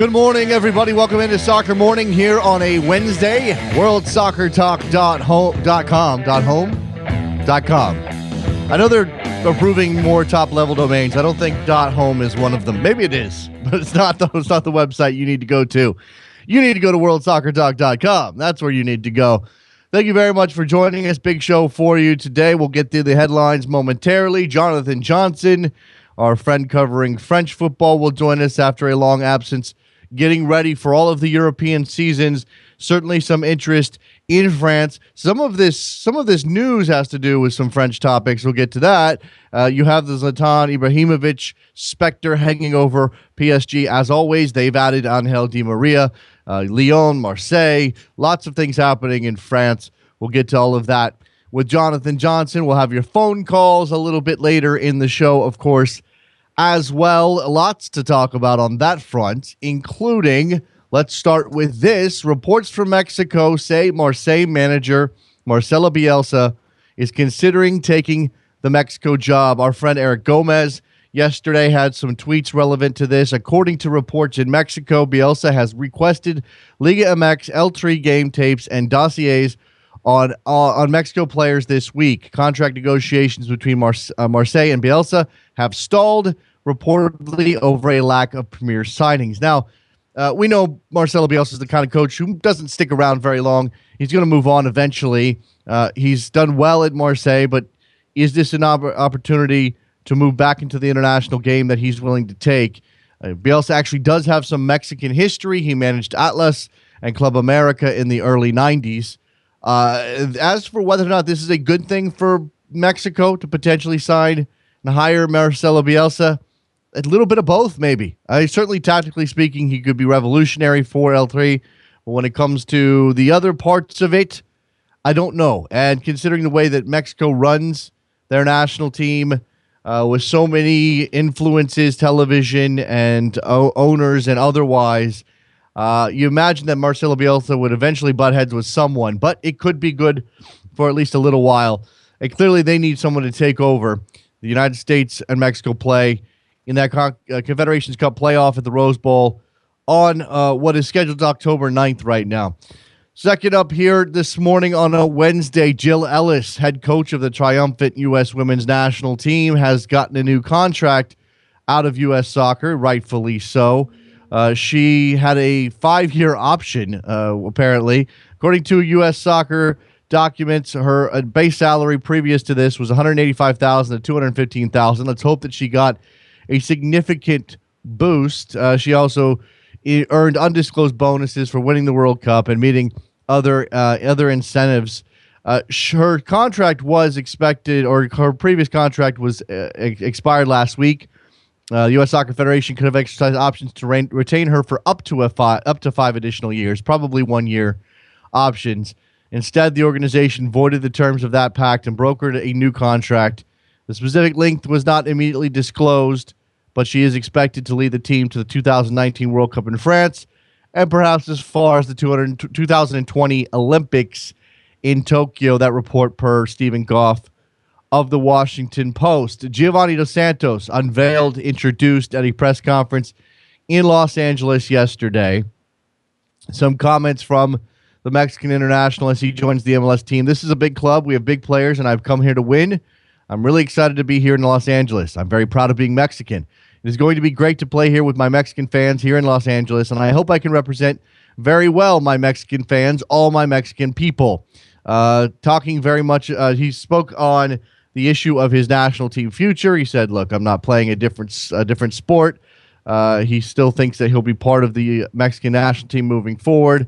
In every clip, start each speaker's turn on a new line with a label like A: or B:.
A: Good morning, everybody. Welcome into Soccer Morning here on a Wednesday. WorldSoccerTalk.com. I know they're approving more top-level domains. I don't think .home is one of them. Maybe it is, but it's not the website you need to go to. You need to go to WorldSoccerTalk.com. That's where you need to go. Thank you very much for joining us. Big show for you today. We'll get through the headlines momentarily. Jonathan Johnson, our friend covering French football, will join us after a long absence, getting ready for all of the European seasons. Certainly some interest in France. Some of this news has to do with some French topics. We'll get to that. You have the Zlatan Ibrahimovic specter hanging over PSG. As always, they've added Angel Di Maria, Lyon, Marseille. Lots of things happening in France. We'll get to all of that with Jonathan Johnson. We'll have your phone calls a little bit later in the show, of course, as well. Lots to talk about on that front, including, let's start with this. Reports from Mexico say Marseille manager Marcelo Bielsa is considering taking the Mexico job. Our friend Eric Gomez yesterday had some tweets relevant to this. According to reports in Mexico, Bielsa has requested Liga MX L3 game tapes and dossiers on Mexico players this week. Contract negotiations between Marseille and Bielsa have stalled, reportedly over a lack of premier signings. Now, we know Marcelo Bielsa is the kind of coach who doesn't stick around very long. He's going to move on eventually. He's done well at Marseille, but is this an opportunity to move back into the international game that he's willing to take? Bielsa actually does have some Mexican history. He managed Atlas and Club America in the early 90s. As for whether or not this is a good thing for Mexico to potentially sign and hire Marcelo Bielsa, a little bit of both, maybe. Certainly, tactically speaking, he could be revolutionary for L3. But when it comes to the other parts of it, I don't know. And considering the way that Mexico runs their national team with so many influences, television and owners and otherwise, you imagine that Marcelo Bielsa would eventually butt heads with someone. But it could be good for at least a little while. And clearly, they need someone to take over. The United States and Mexico play in that Confederations Cup playoff at the Rose Bowl on what is scheduled October 9th right now. Second up here this morning on a Wednesday, Jill Ellis, head coach of the triumphant U.S. women's national team, has gotten a new contract out of U.S. soccer, rightfully so. She had a 5-year option, apparently. According to U.S. soccer documents, her base salary previous to this was $185,000 to $215,000. Let's hope that she got a significant boost. She also earned undisclosed bonuses for winning the World Cup and meeting other incentives. Her contract was expected, or her previous contract was expired last week. The U.S. Soccer Federation could have exercised options to retain her for up to 5 additional years, probably 1-year options. Instead, the organization voided the terms of that pact and brokered a new contract. The specific length was not immediately disclosed, but she is expected to lead the team to the 2019 World Cup in France and perhaps as far as the 2020 Olympics in Tokyo. That report per Stephen Goff of the Washington Post. Giovanni Dos Santos introduced at a press conference in Los Angeles yesterday. Some comments from the Mexican international as he joins the MLS team. This is a big club. We have big players, and I've come here to win. I'm really excited to be here in Los Angeles. I'm very proud of being Mexican. It is going to be great to play here with my Mexican fans here in Los Angeles, and I hope I can represent very well my Mexican fans, all my Mexican people. Talking very much, he spoke on the issue of his national team future. He said, look, I'm not playing a different sport. He still thinks that he'll be part of the Mexican national team moving forward.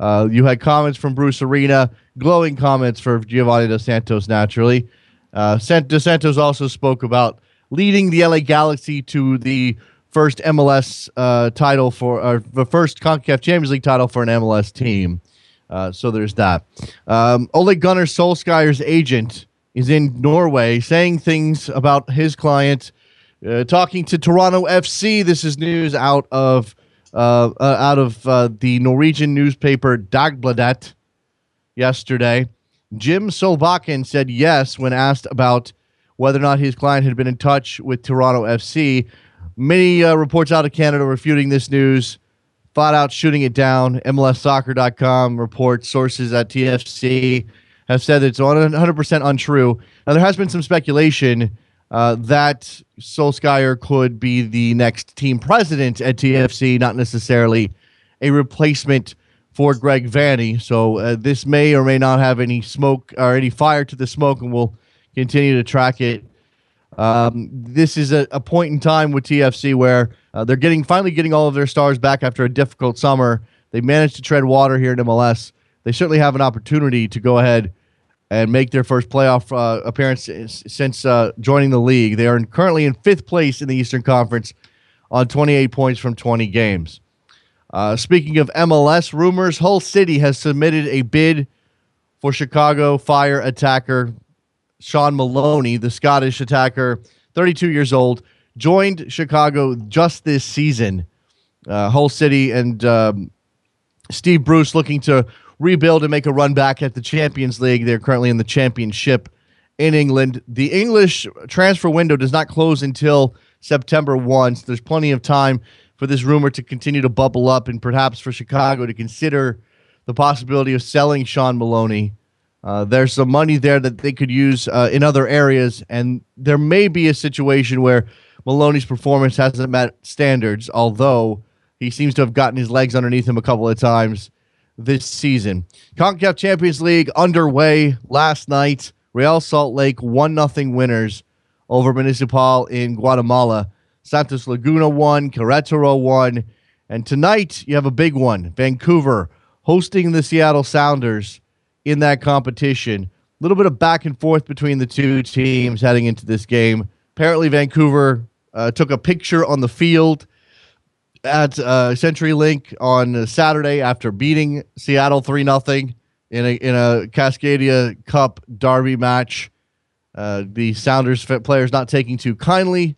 A: You had comments from Bruce Arena, glowing comments for Giovanni Dos Santos, naturally. Dos Santos also spoke about leading the LA Galaxy to the first MLS title or the first CONCACAF Champions League title for an MLS team. So there's that. Ole Gunnar Solskjaer's agent is in Norway saying things about his client, talking to Toronto FC. This is news out of the Norwegian newspaper Dagbladet yesterday. Jim Solbakken said yes when asked about whether or not his client had been in touch with Toronto FC. Many reports out of Canada refuting this news. flat out shooting it down. MLSsoccer.com reports sources at TFC have said it's 100% untrue. Now, there has been some speculation that Solskjaer could be the next team president at TFC, not necessarily a replacement for Greg Vanney. So this may or may not have any smoke or any fire to the smoke, and we'll continue to track it. This is a point in time with TFC where they're finally getting all of their stars back after a difficult summer. They managed to tread water here in MLS. They certainly have an opportunity to go ahead and make their first playoff appearance since joining the league. They are currently in 5th place in the Eastern Conference on 28 points from 20 games. Speaking of MLS rumors, Hull City has submitted a bid for Chicago Fire attacker Sean Maloney, the Scottish attacker, 32 years old, joined Chicago just this season. Hull City and Steve Bruce looking to rebuild and make a run back at the Champions League. They're currently in the Championship in England. The English transfer window does not close until September 1, so there's plenty of time for this rumor to continue to bubble up and perhaps for Chicago to consider the possibility of selling Sean Maloney. There's some money there that they could use in other areas, and there may be a situation where Maloney's performance hasn't met standards, although he seems to have gotten his legs underneath him a couple of times this season. CONCACAF Champions League underway last night. Real Salt Lake 1-0 winners over Municipal in Guatemala. Santos Laguna won, Querétaro won, and tonight you have a big one. Vancouver hosting the Seattle Sounders in that competition. A little bit of back and forth between the two teams heading into this game. Apparently Vancouver took a picture on the field at CenturyLink on Saturday after beating Seattle 3-0 in a Cascadia Cup derby match. The Sounders players not taking too kindly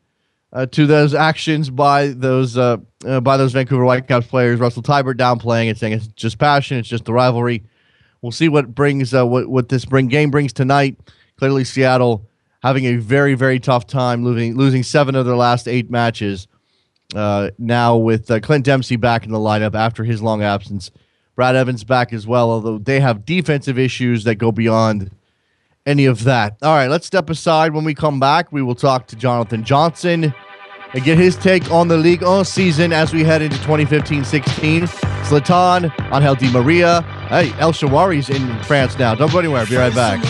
A: to those actions by those Vancouver Whitecaps players. Russell Tybert downplaying it, saying it's just passion, it's just the rivalry. We'll see what brings what this game brings tonight. Clearly, Seattle having a very, very tough time, losing 7 of their last 8 matches. Now with Clint Dempsey back in the lineup after his long absence. Brad Evans back as well, although they have defensive issues that go beyond any of that. All right, let's step aside. When we come back, we will talk to Jonathan Johnson and get his take on the Ligue 1 season as we head into 2015-16. Zlatan, Angel Di Maria. Hey, El Shaarawy's in France now. Don't go anywhere. Be right back.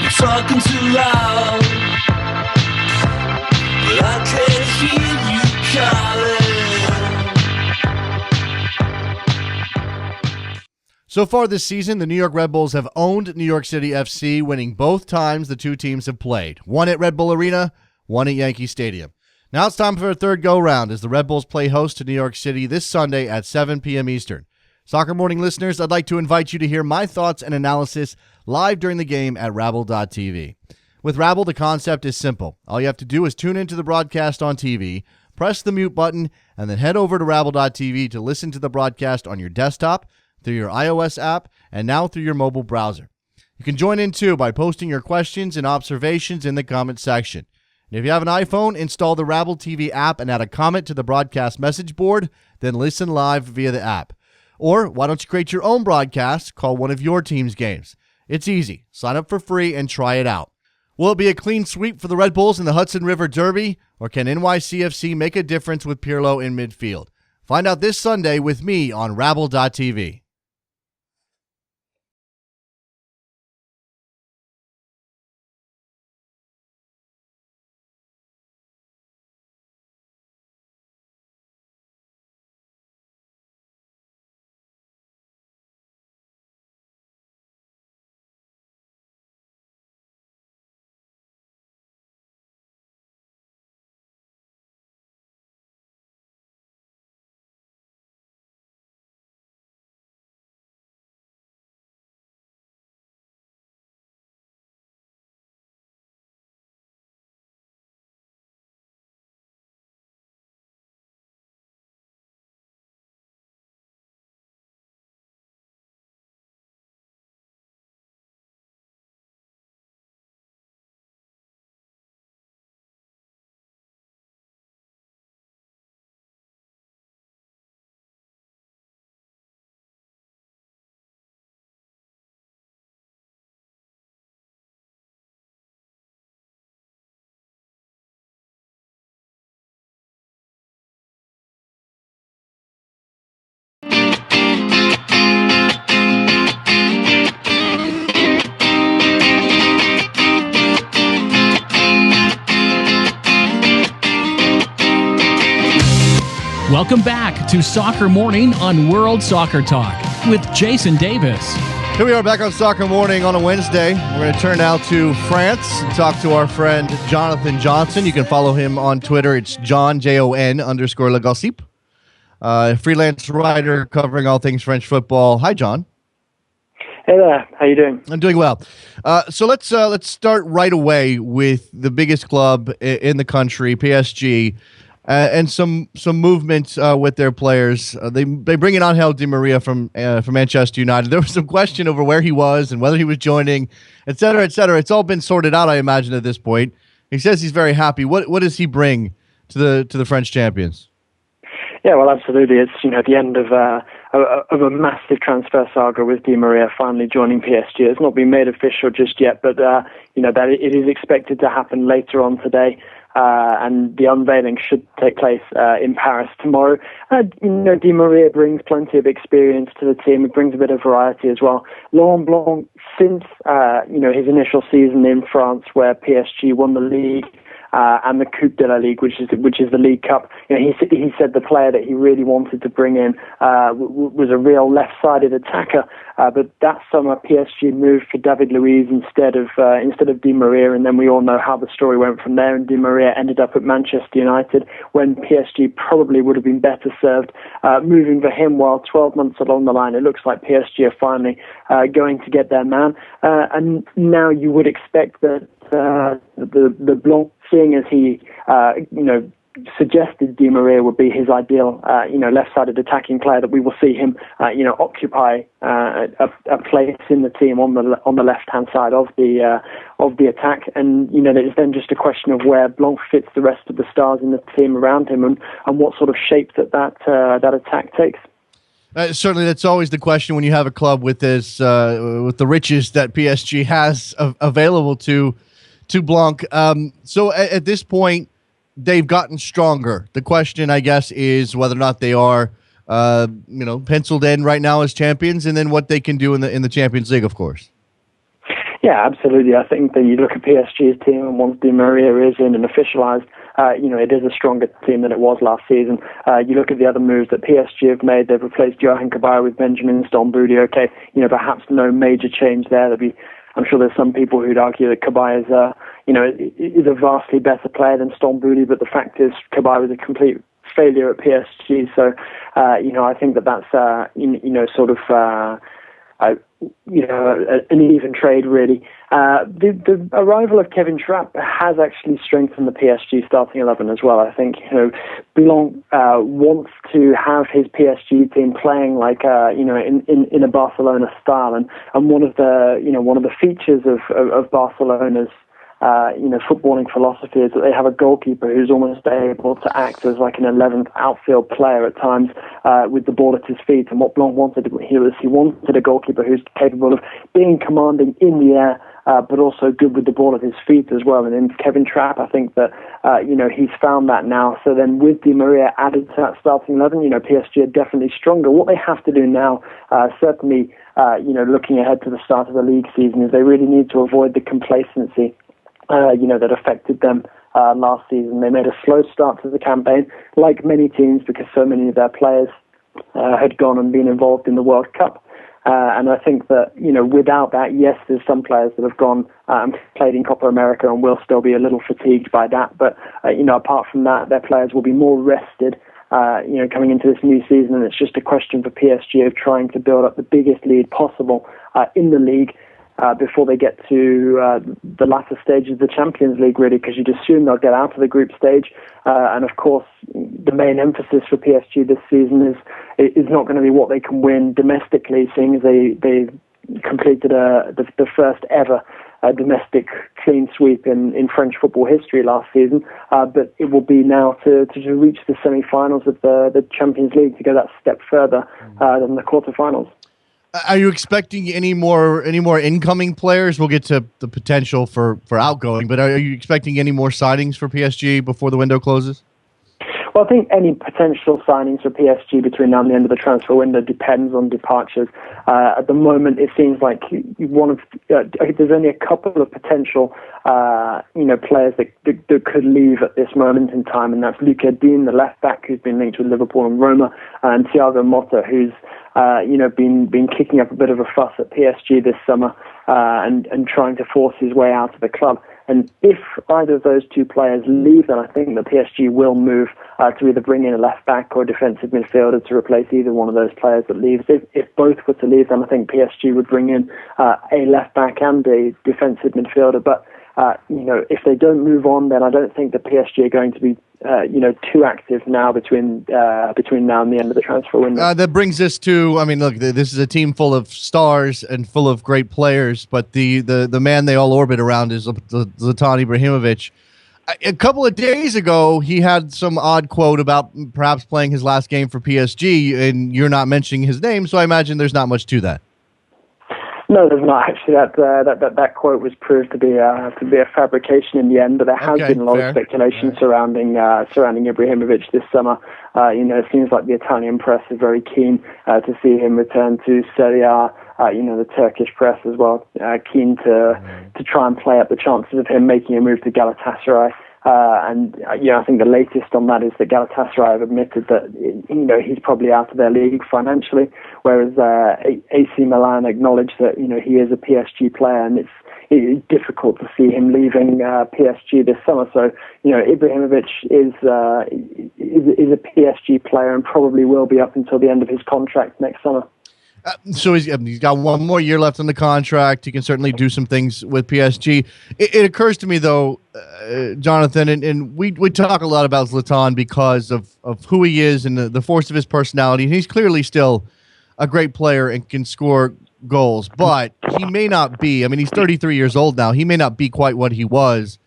B: You're talking too loud, but I can't hear you calling.
A: So far this season, the New York Red Bulls have owned New York City FC, winning both times the two teams have played. One at Red Bull Arena, one at Yankee Stadium. Now it's time for a third go-round as the Red Bulls play host to New York City this Sunday at 7 p.m. Eastern. Soccer Morning listeners, I'd like to invite you to hear my thoughts and analysis live during the game at Rabble.tv. With Rabble, the concept is simple. All you have to do is tune into the broadcast on TV, press the mute button, and then head over to Rabble.tv to listen to the broadcast on your desktop, through your iOS app, and now through your mobile browser. You can join in too by posting your questions and observations in the comment section. And if you have an iPhone, install the Rabble TV app and add a comment to the broadcast message board, then listen live via the app. Or why don't you create your own broadcast, call one of your team's games. It's easy. Sign up for free and try it out. Will it be a clean sweep for the Red Bulls in the Hudson River Derby, or can NYCFC make a difference with Pirlo in midfield? Find out this Sunday with me on Rabble.tv.
C: Welcome back to Soccer Morning on World Soccer Talk with Jason Davis.
A: Here we are back on Soccer Morning on a Wednesday. We're going to turn now to France and talk to our friend Jonathan Johnson. You can follow him on Twitter. It's John, Jon_Le Gossip. Freelance writer covering all things French football. Hi, John.
D: Hey there. How you doing?
A: I'm doing well. So let's start right away with the biggest club in the country, PSG. And some movement with their players. They bring in Angel Di Maria from Manchester United. There was some question over where he was and whether he was joining, et cetera, et cetera. It's all been sorted out, I imagine, at this point. He says he's very happy. What does he bring to the French champions?
D: Yeah, well, absolutely. It's the end of a massive transfer saga with Di Maria finally joining PSG. It's not been made official just yet, but that it is expected to happen later on today. And the unveiling should take place in Paris tomorrow. Di Maria brings plenty of experience to the team. It brings a bit of variety as well. Laurent Blanc, since his initial season in France, where PSG won the Ligue and the Coupe de la Ligue, which is the League Cup, he said the player that he really wanted to bring in was a real left-sided attacker. But that summer, PSG moved for David Luiz instead of Di Maria, and then we all know how the story went from there. And Di Maria ended up at Manchester United when PSG probably would have been better served moving for him. While 12 months along the line, it looks like PSG are finally going to get their man. And now you would expect that the Blanc, seeing as he suggested Di Maria would be his ideal, left-sided attacking player, that we will see him, occupy a place in the team on the left-hand side of the attack, and it's then just a question of where Blanc fits the rest of the stars in the team around him, and what sort of shape that attack takes.
A: Certainly, that's always the question when you have a club with this, with the riches that PSG has available to Blanc. So at this point, they've gotten stronger. The question, I guess, is whether or not they are, penciled in right now as champions, and then what they can do in the Champions League, of course.
D: Yeah, absolutely. I think that you look at PSG's team, and once Di Maria is in and officialized, it is a stronger team than it was last season. You look at the other moves that PSG have made. They've replaced Johan Kabay with Benjamin Stambouli. Okay, perhaps no major change there. I'm sure there's some people who'd argue that Kabay is a vastly better player than Stambouli, but the fact is Kabay was a complete failure at PSG. So, I think that's an even trade, really. The arrival of Kevin Trapp has actually strengthened the PSG starting 11 as well. I think Blanc wants to have his PSG team playing like in a Barcelona style, and one of the features of Barcelona's footballing philosophy is that they have a goalkeeper who's almost able to act as like an 11th outfield player at times with the ball at his feet. And what Blanc wanted he wanted a goalkeeper who's capable of being commanding in the air, but also good with the ball at his feet as well. And in Kevin Trapp, I think that he's found that now. So then with Di Maria added to that starting 11, PSG are definitely stronger. What they have to do now, certainly, looking ahead to the start of the league season, is they really need to avoid the complacency that affected them last season. They made a slow start to the campaign, like many teams, because so many of their players had gone and been involved in the World Cup. And I think that, without that, yes, there's some players that have gone and played in Copa America and will still be a little fatigued by that. But, apart from that, their players will be more rested, coming into this new season. And it's just a question for PSG of trying to build up the biggest lead possible in the league before they get to the latter stages of the Champions League, really, because you'd assume they'll get out of the group stage. And of course, the main emphasis for PSG this season is not going to be what they can win domestically, seeing as they completed the first ever domestic clean sweep in French football history last season. But it will be now to reach the semi-finals of the Champions League, to go that step further than the quarterfinals.
A: Are you expecting any more incoming players? We'll get to the potential for outgoing, but are you expecting any more signings for PSG before the window closes?
D: Well, Well, I think any potential signings for PSG between now and the end of the transfer window depends on departures. At the moment, it seems like there's only a couple of potential, players that could leave at this moment in time, and that's Luca Dean, the left back, who's been linked with Liverpool and Roma, and Thiago Motta, who's been kicking up a bit of a fuss at PSG this summer and trying to force his way out of the club. And if either of those two players leave, then I think the PSG will move to either bring in a left back or a defensive midfielder to replace either one of those players that leaves. If both were to leave, then I think PSG would bring in a left back and a defensive midfielder. But if they don't move on, then I don't think the PSG are going to be too active now between now and the end of the transfer window. That brings us to,
A: look, this is a team full of stars and full of great players, but the man they all orbit around is Zlatan Ibrahimovic. A couple of days ago, he had some odd quote about perhaps playing his last game for PSG, and you're not mentioning his name, so I imagine there's not much to that.
D: No, there's not actually. That quote was proved to be a fabrication in the end, but there has been a lot of speculation surrounding Ibrahimovic this summer. It seems like the Italian press is very keen to see him return to Serie A. The Turkish press as well, keen to try and play up the chances of him making a move to Galatasaray. I think the latest on that is that Galatasaray have admitted that he's probably out of their league financially, whereas AC Milan acknowledge that he is a PSG player, and it's difficult to see him leaving PSG this summer. So Ibrahimovic is a PSG player and probably will be up until the end of his contract next summer.
A: So he's got one more year left on the contract. He can certainly do some things with PSG. It occurs to me, though, Jonathan, and we talk a lot about Zlatan because of who he is and the force of his personality. And he's clearly still a great player and can score goals, but he may not be. He's 33 years old now. He may not be quite what he was.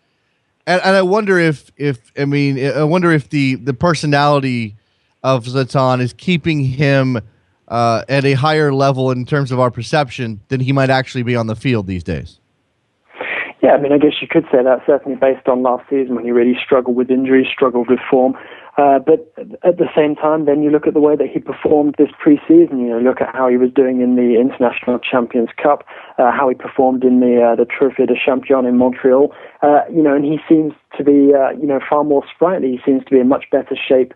A: And I wonder if the personality of Zlatan is keeping him at a higher level in terms of our perception than he might actually be on the field these days.
D: Yeah, I guess you could say that, certainly based on last season when he really struggled with injuries, struggled with form. But at the same time, then you look at the way that he performed this pre-season. Look at how he was doing in the International Champions Cup, how he performed in the Trophée des Champions in Montreal. And he seems to be, far more sprightly. He seems to be in much better shape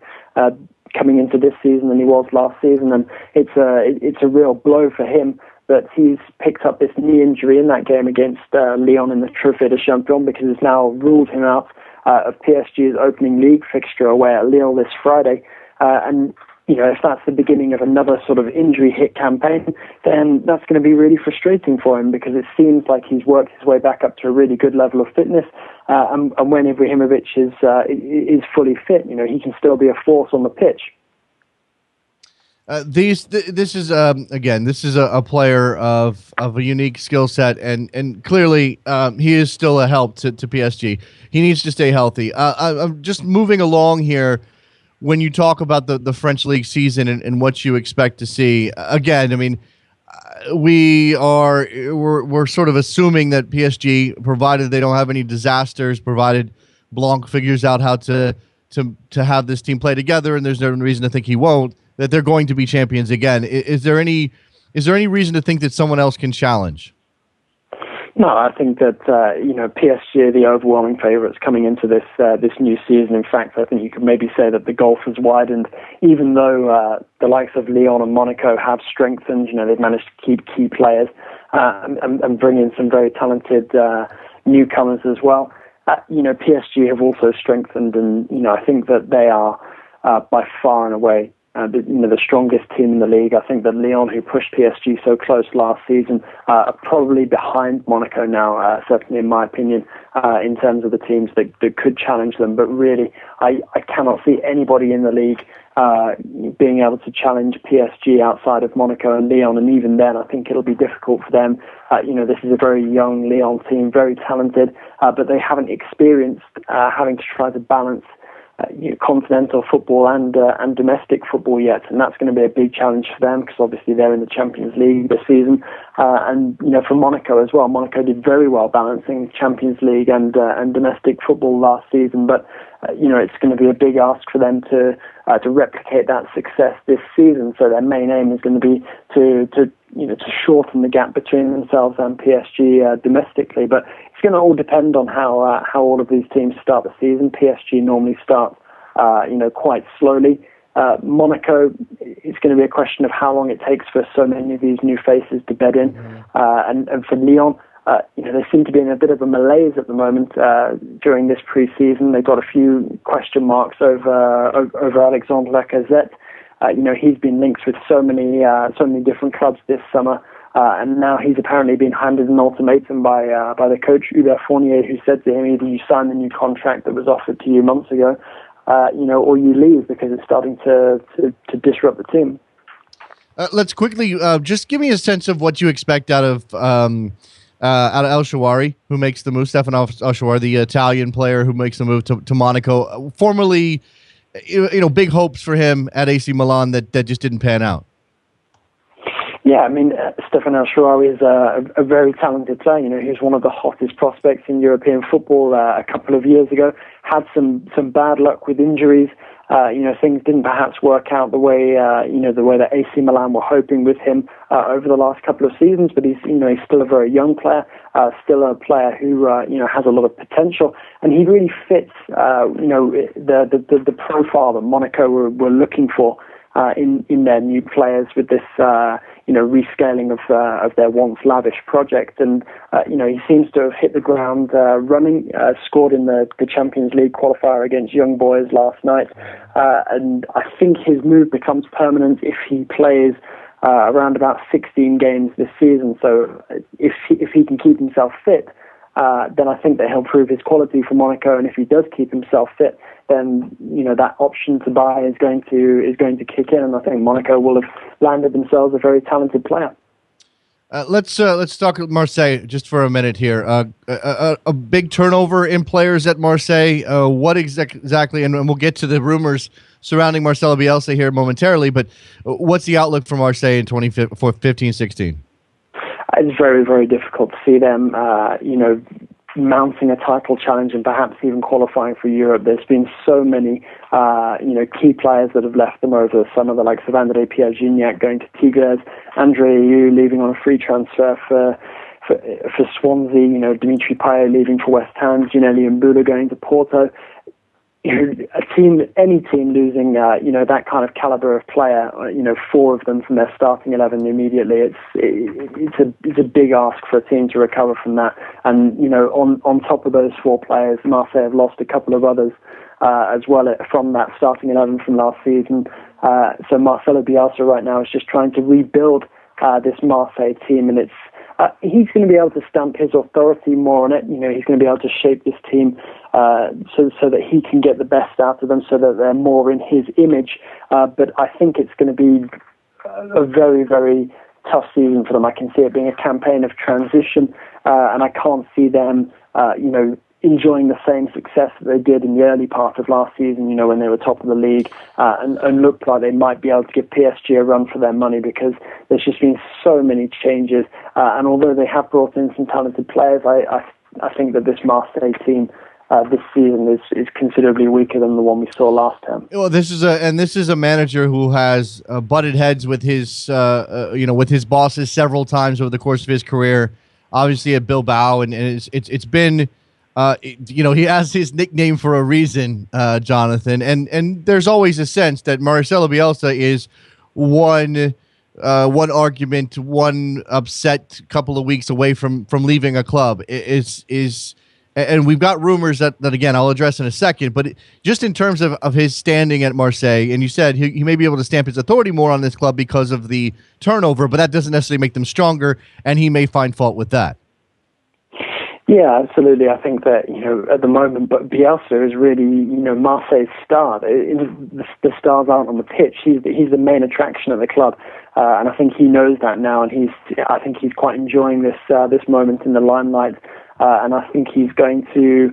D: coming into this season than he was last season, and it's a real blow for him that he's picked up this knee injury in that game against Lyon in the Trophée des Champions, because it's now ruled him out of PSG's opening league fixture away at Lille this Friday. And if that's the beginning of another sort of injury hit campaign, then that's going to be really frustrating for him, because it seems like he's worked his way back up to a really good level of fitness. And when Ibrahimovic is fully fit, he can still be a force on the pitch.
A: This is a player of a unique skill set, and clearly he is still a help to PSG. He needs to stay healthy. I'm just moving along here. When you talk about the French league season and what you expect to see, again, we're sort of assuming that PSG, provided they don't have any disasters, provided Blanc figures out how to have this team play together, and there's no reason to think he won't, that they're going to be champions again. Is there any reason to think that someone else can challenge?
D: No, I think that PSG are the overwhelming favourites coming into this new season. In fact, I think you could maybe say that the gulf has widened, even though the likes of Lyon and Monaco have strengthened. They've managed to keep key players and bring in some very talented newcomers as well. PSG have also strengthened, and I think that they are by far and away the strongest team in the league. I think that Lyon, who pushed PSG so close last season, are probably behind Monaco now, certainly in my opinion, in terms of the teams that could challenge them. But really, I cannot see anybody in the league being able to challenge PSG outside of Monaco and Lyon, and even then I think it'll be difficult for them. This is a very young Lyon team, very talented, but they haven't experienced having to try to balance continental football and domestic football yet, and that's going to be a big challenge for them, because obviously they're in the Champions League this season, and for Monaco as well. Monaco did very well balancing Champions League and domestic football last season, but it's going to be a big ask for them to replicate that success this season. So their main aim is going to be to shorten the gap between themselves and PSG domestically. But it's going to all depend on how all of these teams start the season. PSG normally start quite slowly. Monaco, it's going to be a question of how long it takes for so many of these new faces to bed in. And for Lyon, they seem to be in a bit of a malaise at the moment during this pre-season. They've got a few question marks over Alexandre Lacazette. He's been linked with so many different clubs this summer, and now he's apparently been handed an ultimatum by the coach Hubert Fournier, who said to him, either you sign the new contract that was offered to you months ago, or you leave, because it's starting to disrupt the team.
A: Let's quickly just give me a sense of what you expect out of El Shaarawy, who makes the move. Stefan El Shaarawy, the Italian player who makes the move to Monaco. Formerly, big hopes for him at AC Milan that just didn't pan out.
D: Yeah, I mean, Stefan El Shaarawy is a very talented player. He was one of the hottest prospects in European football a couple of years ago. Had some bad luck with injuries. Things didn't perhaps work out the way that AC Milan were hoping with him over the last couple of seasons. But he's still a very young player, still a player who has a lot of potential, and he really fits the profile that Monaco were looking for in their new players with this rescaling of their once lavish project. And he seems to have hit the ground running, scored in the Champions League qualifier against Young Boys last night, and I think his move becomes permanent if he plays around about 16 games this season. So if he can keep himself fit, then I think that he'll prove his quality for Monaco. And if he does keep himself fit, then that option to buy is going to kick in, and I think Monaco will have landed themselves a very talented player.
A: Let's talk Marseille just for a minute here. A big turnover in players at Marseille. What exactly? And we'll get to the rumors surrounding Marcelo Bielsa here momentarily. But what's the outlook for Marseille in 2015-16?
D: It's very, very difficult to see them, mounting a title challenge and perhaps even qualifying for Europe. There's been so many, key players that have left them over the summer, the likes of André Pierre-Gignac going to Tigres, Andre Ayew leaving on a free transfer for Swansea, Dimitri Payet leaving for West Ham, Ginelli and Mbula going to Porto. Any team losing, that kind of caliber of player, four of them from their starting 11 immediately, it's a big ask for a team to recover from that. And, on top of those four players, Marseille have lost a couple of others as well from that starting 11 from last season. So Marcelo Bielsa right now is just trying to rebuild this Marseille team, and he's going to be able to stamp his authority more on it. He's going to be able to shape this team so that he can get the best out of them, so that they're more in his image. But I think it's going to be a very, very tough season for them. I can see it being a campaign of transition, and I can't see them, enjoying the same success that they did in the early part of last season, when they were top of the league, and looked like they might be able to give PSG a run for their money, because there's just been so many changes. And although they have brought in some talented players, I think that this Marseille team this season is considerably weaker than the one we saw last term.
A: Well, this is a manager who has butted heads with his with his bosses several times over the course of his career. Obviously at Bilbao, and it's been. He has his nickname for a reason, Jonathan, and there's always a sense that Marcelo Bielsa is one argument, one upset couple of weeks away from leaving a club. And we've got rumors that again I'll address in a second, but just in terms of his standing at Marseille, and you said he may be able to stamp his authority more on this club because of the turnover, but that doesn't necessarily make them stronger, and he may find fault with that.
D: Yeah, absolutely. I think that, at the moment, but Bielsa is really, Marseille's star. The stars aren't on the pitch. He's the main attraction at the club. And I think he knows that now, and I think he's quite enjoying this moment in the limelight. And I think he's going to,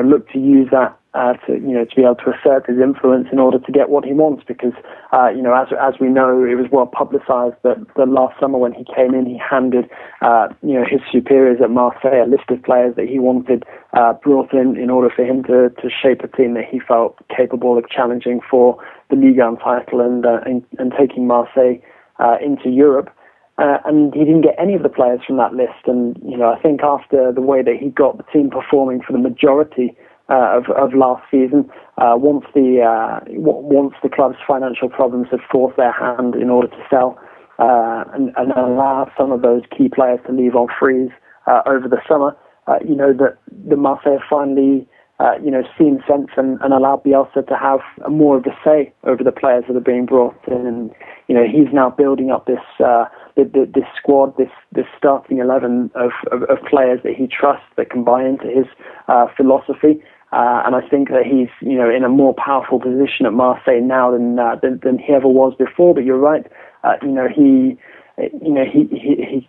D: look to use that to be able to assert his influence in order to get what he wants. Because as we know, it was well publicised that last summer when he came in, he handed his superiors at Marseille a list of players that he wanted brought in order for him to shape a team that he felt capable of challenging for the Ligue title and taking Marseille into Europe. And he didn't get any of the players from that list. And, I think after the way that he got the team performing for the majority of last season, once the club's financial problems had forced their hand in order to sell and allow some of those key players to leave on frees over the summer, that the Marseille finally seen sense and allowed Bielsa to have more of a say over the players that are being brought in. And, he's now building up this squad, this starting 11 of players that he trusts, that can buy into his philosophy. And I think that he's, in a more powerful position at Marseille now than he ever was before. But you're right,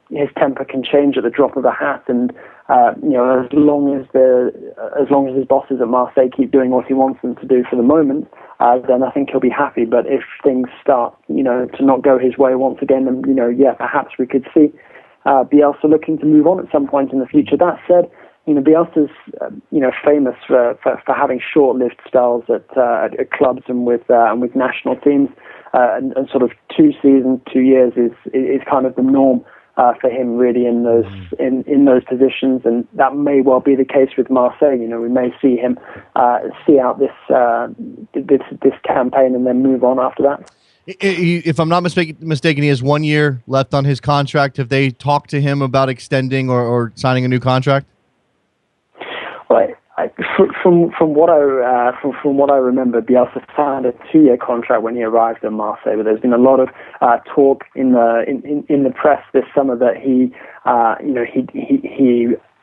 D: his temper can change at the drop of a hat, and as long as his bosses at Marseille keep doing what he wants them to do for the moment, then I think he'll be happy. But if things start, to not go his way once again, then perhaps we could see Bielsa looking to move on at some point in the future. That said, Bielsa's famous for having short-lived spells at clubs and with national teams, and sort of 2 seasons, 2 years is kind of the norm for him, really, in those positions. And that may well be the case with Marseille. We may see him see out this campaign and then move on after that.
A: If I'm not mistaken, he has 1 year left on his contract. Have they talked to him about extending or signing a new contract?
D: Well, from what I remember, Bielsa signed a 2-year contract when he arrived in Marseille. But there's been a lot of talk in the press this summer that he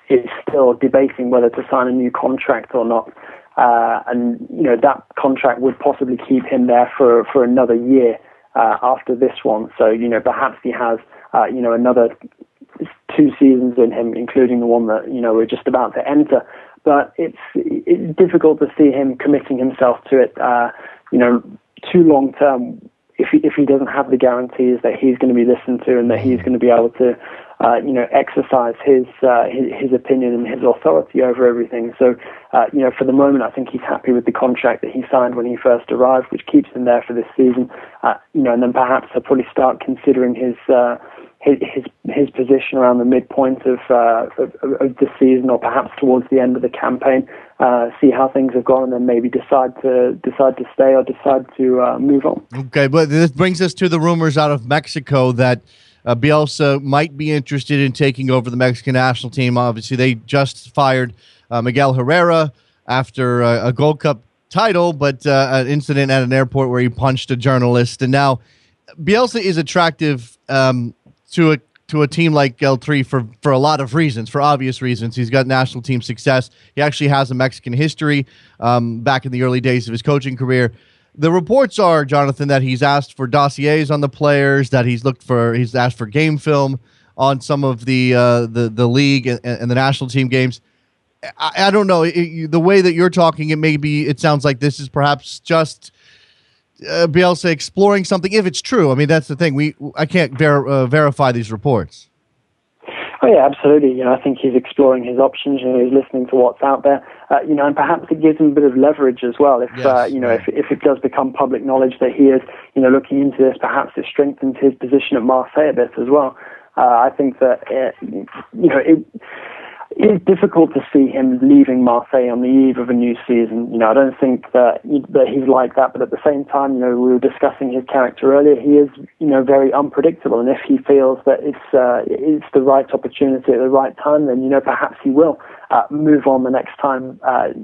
D: is still debating whether to sign a new contract or not. And that contract would possibly keep him there for another year after this one. So perhaps he has another 2 seasons in him, including the one that we're just about to enter. But it's difficult to see him committing himself to it, too long term, if he doesn't have the guarantees that he's going to be listened to and that he's going to be able to, exercise his opinion and his authority over everything. So, for the moment, I think he's happy with the contract that he signed when he first arrived, which keeps him there for this season. And then perhaps he'll probably start considering his position around the midpoint of the season, or perhaps towards the end of the campaign, see how things have gone, and then maybe decide to stay or decide to move on.
A: Okay, but this brings us to the rumors out of Mexico that Bielsa might be interested in taking over the Mexican national team. Obviously, they just fired Miguel Herrera after a Gold Cup title, but an incident at an airport where he punched a journalist. And now Bielsa is attractive to a team like L3 for a lot of reasons, for obvious reasons. He's got national team success. He actually has a Mexican history back in the early days of his coaching career. The reports are, Jonathan, that he's asked for dossiers on the players, that he's asked for game film on some of the league and the national team games. I don't know. The way that you're talking, it sounds like this is perhaps just Bielsa exploring something, if it's true. I mean, that's the thing. I can't verify these reports.
D: Oh yeah, absolutely. I think he's exploring his options. He's listening to what's out there. And perhaps it gives him a bit of leverage as well. If if it does become public knowledge that he is, looking into this, perhaps it strengthens his position at Marseille a bit as well. I think that it's difficult to see him leaving Marseille on the eve of a new season. I don't think that he's like that, but at the same time, we were discussing his character earlier. He is, very unpredictable, and if he feels that it's the right opportunity at the right time, then perhaps he will move on the next time.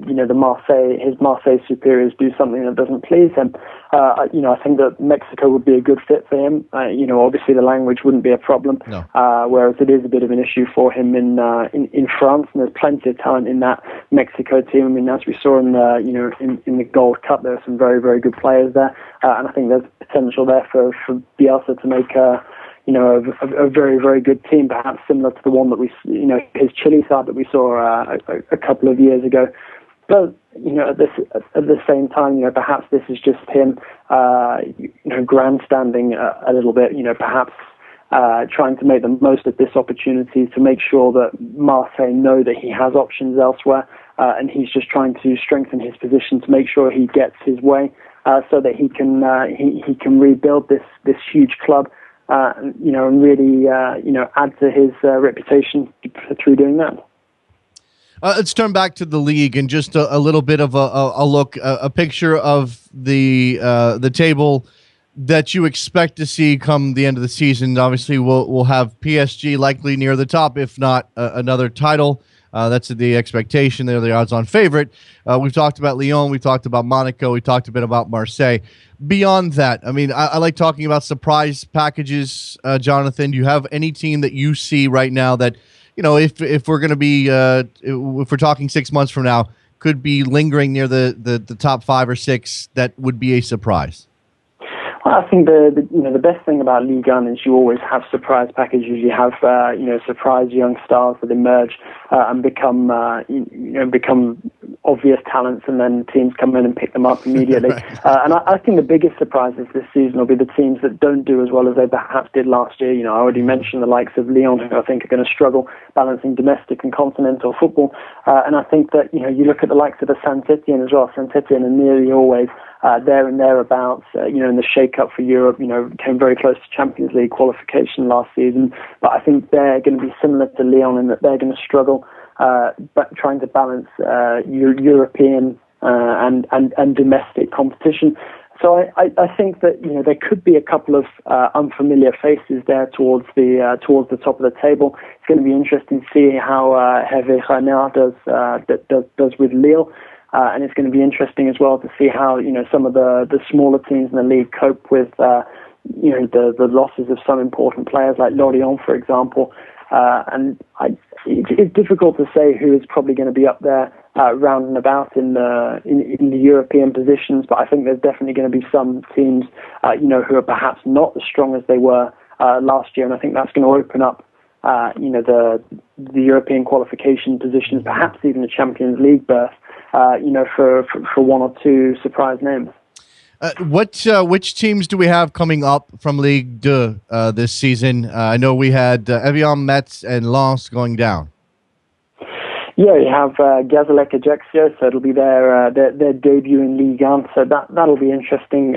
D: His Marseille superiors do something that doesn't please him. I think that Mexico would be a good fit for him. Obviously the language wouldn't be a problem,
A: no.
D: Whereas it is a bit of an issue for him in France, and there's plenty of talent in that Mexico team. I mean, as we saw in the Gold Cup, there are some very, very good players there, and I think there's potential there for Bielsa to make a very, very good team, perhaps similar to the one that his Chile side that we saw a couple of years ago. But at the same time, perhaps this is just him, grandstanding a little bit. Perhaps trying to make the most of this opportunity to make sure that Marseille know that he has options elsewhere, and he's just trying to strengthen his position to make sure he gets his way, so that he can rebuild this huge club, and really add to his reputation through doing that.
A: Let's turn back to the league and just a little bit of a look, a picture of the table that you expect to see come the end of the season. Obviously, we'll have PSG likely near the top, if not another title. That's the expectation. They're the odds-on favorite. We've talked about Lyon. We've talked about Monaco. We talked a bit about Marseille. Beyond that, I mean, I like talking about surprise packages. Jonathan, do you have any team that you see right now that, if we're going to be, if we're talking 6 months from now, could be lingering near the top 5 or 6 that would be a surprise?
D: Well, I think the best thing about Ligue 1 is you always have surprise packages. You have surprise young stars that emerge and become obvious talents, and then teams come in and pick them up immediately. And I think the biggest surprises this season will be the teams that don't do as well as they perhaps did last year. I already mentioned the likes of Lyon, who I think are going to struggle balancing domestic and continental football. And I think that you look at the likes of the Saint-Etienne as well. Saint-Etienne are nearly always there and thereabouts, in the shake-up for Europe, came very close to Champions League qualification last season. But I think they're going to be similar to Lyon in that they're going to struggle, but trying to balance European and domestic competition. So I think that there could be a couple of unfamiliar faces there towards the top of the table. It's going to be interesting to see how Hervé Renard does with Lille. And it's going to be interesting as well to see how some of the smaller teams in the league cope with the losses of some important players like Lorient, for example. And it's difficult to say who is probably going to be up there round and about in the European positions. But I think there's definitely going to be some teams who are perhaps not as strong as they were last year, and I think that's going to open up the European qualification positions, perhaps even a Champions League berth. For one or two surprise names.
A: Which teams do we have coming up from Ligue 2 this season? I know we had Evian, Metz, and Lens going down.
D: Yeah, you have Gazélec Ajaccio, so it'll be their debut in Ligue 1, so that'll be interesting.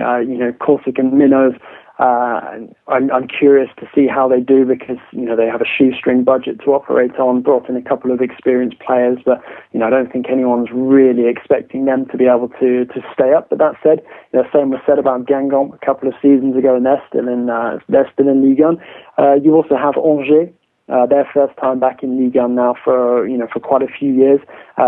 D: Corsican minnows. I'm curious to see how they do because they have a shoestring budget to operate on. Brought in a couple of experienced players, but I don't think anyone's really expecting them to be able to stay up. But that said, same was said about Guingamp a couple of seasons ago, and they're still in Ligue 1. You also have Angers. Their first time back in Ligue 1 now for quite a few years.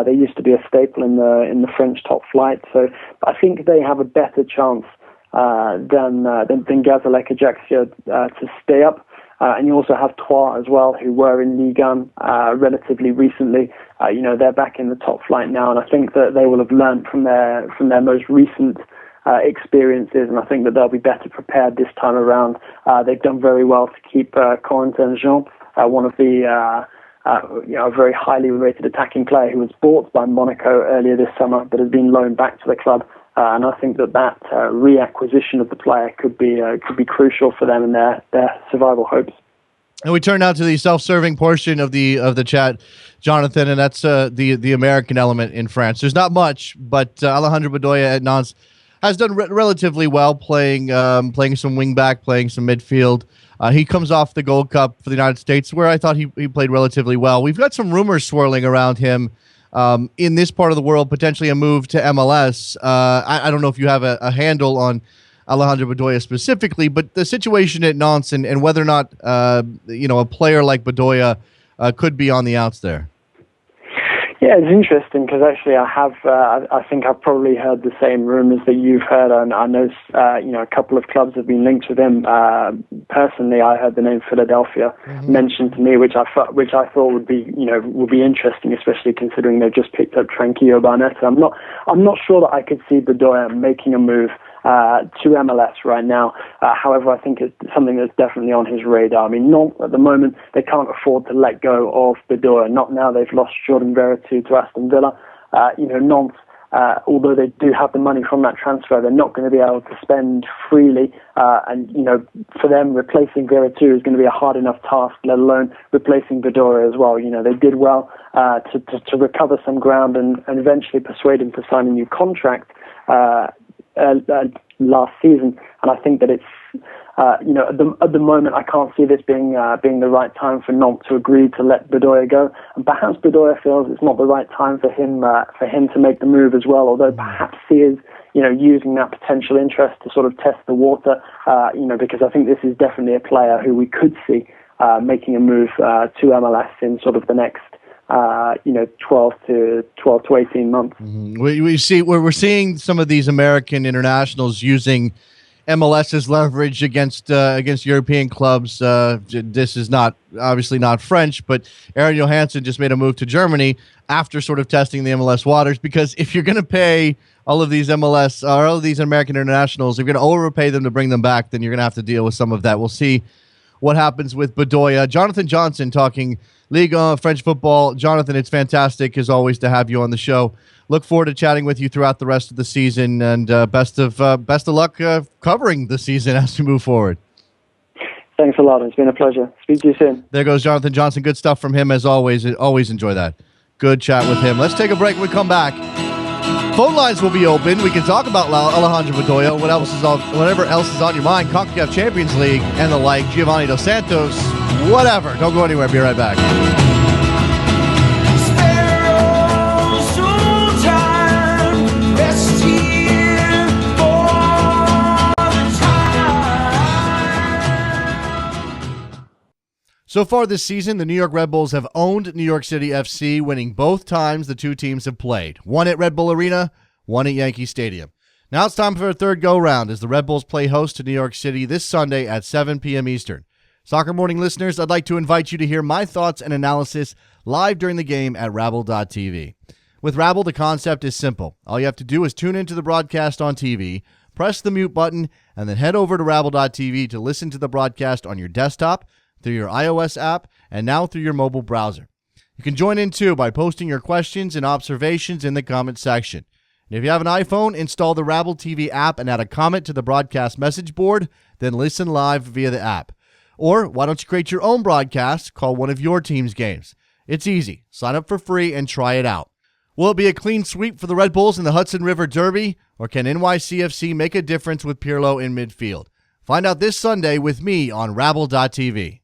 D: They used to be a staple in the French top flight, so I think they have a better chance than Gazélec Ajaccio to stay up. And you also have Troyes as well, who were in Ligue 1 relatively recently. They're back in the top flight now, and I think that they will have learned from their most recent experiences, and I think that they'll be better prepared this time around. They've done very well to keep Corentin Jean, one of the a very highly rated attacking player who was bought by Monaco earlier this summer, but has been loaned back to the club. And I think that reacquisition of the player could be crucial for them and their survival hopes.
A: And we turn now to the self-serving portion of the chat, Jonathan, and that's the American element in France. There's not much, but Alejandro Bedoya at Nantes has done relatively well, playing some wing back, playing some midfield. He comes off the Gold Cup for the United States, where I thought he played relatively well. We've got some rumors swirling around him. In this part of the world, potentially a move to MLS. I don't know if you have a handle on Alejandro Bedoya specifically, but the situation at Nantes and whether or not a player like Bedoya could be on the outs there.
D: Yeah, it's interesting because actually I think I've probably heard the same rumors that you've heard, and I know a couple of clubs have been linked with him. Personally, I heard the name Philadelphia mentioned to me, which I thought would be interesting, especially considering they've just picked up Tranquillo Barnetta. I'm not sure that I could see Bedoya making a move to MLS right now. However, I think it's something that's definitely on his radar. I mean, not at the moment. They can't afford to let go of Bedoya. Not now they've lost Jordan Veretout to Aston Villa. Nantes, although they do have the money from that transfer, they're not going to be able to spend freely. And for them, replacing Veretout is going to be a hard enough task, let alone replacing Bedoya as well. They did well to recover some ground and eventually persuade him to sign a new contract last season. And I think that it's, at the moment, I can't see this being the right time for Nantes to agree to let Bedoya go. And perhaps Bedoya feels it's not the right time for him to make the move as well. Although perhaps he is, using that potential interest to sort of test the water. Because I think this is definitely a player who we could see making a move to MLS in sort of the next 12 to 18 months.
A: Mm-hmm. We're seeing some of these American internationals using MLS's leverage against European clubs. This is obviously not French, but Aaron Johansson just made a move to Germany after sort of testing the MLS waters, because if you're going to pay all of these MLS or all of these American internationals, if you're going to overpay them to bring them back, then you're going to have to deal with some of that. We'll see what happens with Bedoya. Jonathan Johnson talking Ligue, French football. Jonathan, it's fantastic as always to have you on the show. Look forward to chatting with you throughout the rest of the season, and best of luck covering the season as we move forward.
D: Thanks a lot. It's been a pleasure. Speak to you soon.
A: There goes Jonathan Johnson. Good stuff from him as always. Always enjoy that. Good chat with him. Let's take a break. When we come back, phone lines will be open. We can talk about Alejandro Bedoya, whatever else is on your mind, CONCACAF Champions League and the like, Giovanni Dos Santos, whatever. Don't go anywhere. Be right back. So far this season, the New York Red Bulls have owned New York City FC, winning both times the two teams have played. One at Red Bull Arena, one at Yankee Stadium. Now it's time for a third go-round as the Red Bulls play host to New York City this Sunday at 7 p.m. Eastern. Soccer Morning listeners, I'd like to invite you to hear my thoughts and analysis live during the game at Rabble.tv. With Rabble, the concept is simple. All you have to do is tune into the broadcast on TV, press the mute button, and then head over to Rabble.tv to listen to the broadcast on your desktop, through your iOS app, and now through your mobile browser. You can join in too by posting your questions and observations in the comment section. And if you have an iPhone, install the Rabble TV app and add a comment to the broadcast message board, then listen live via the app. Or why don't you create your own broadcast, call one of your team's games. It's easy. Sign up for free and try it out. Will it be a clean sweep for the Red Bulls in the Hudson River Derby, or can NYCFC make a difference with Pirlo in midfield? Find out this Sunday with me on Rabble.tv.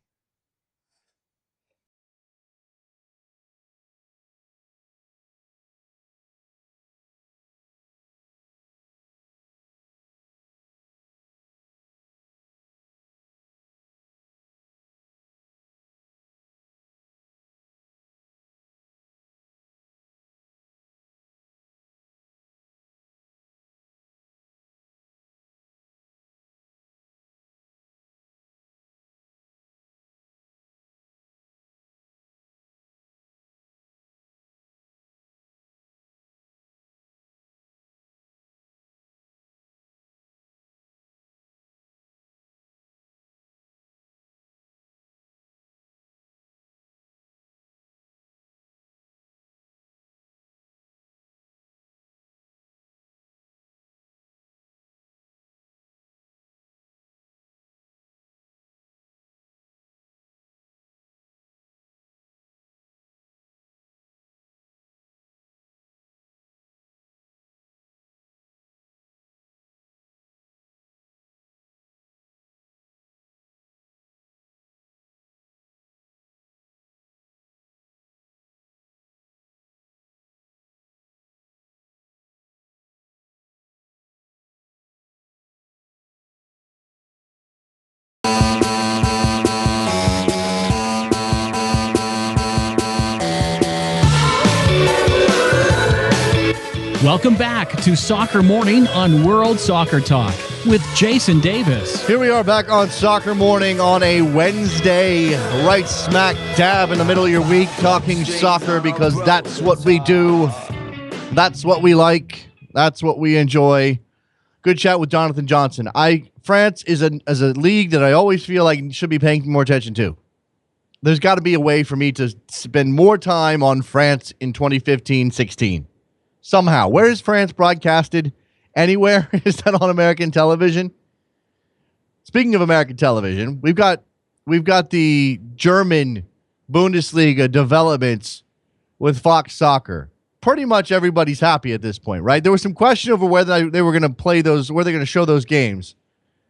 C: Welcome back to Soccer Morning on World Soccer Talk with Jason Davis.
A: Here we are back on Soccer Morning on a Wednesday, right smack dab in the middle of your week, talking soccer because that's what we do. That's what we like. That's what we enjoy. Good chat with Jonathan Johnson. France is a league that I always feel like should be paying more attention to. There's got to be a way for me to spend more time on France in 2015-16. somehow. Where is France broadcasted? Anywhere? Is that on American television? Speaking of American television, we've got the German Bundesliga developments with Fox Soccer. Pretty much everybody's happy at this point, right? There was some question over whether they were going to play those, where they're going to show those games.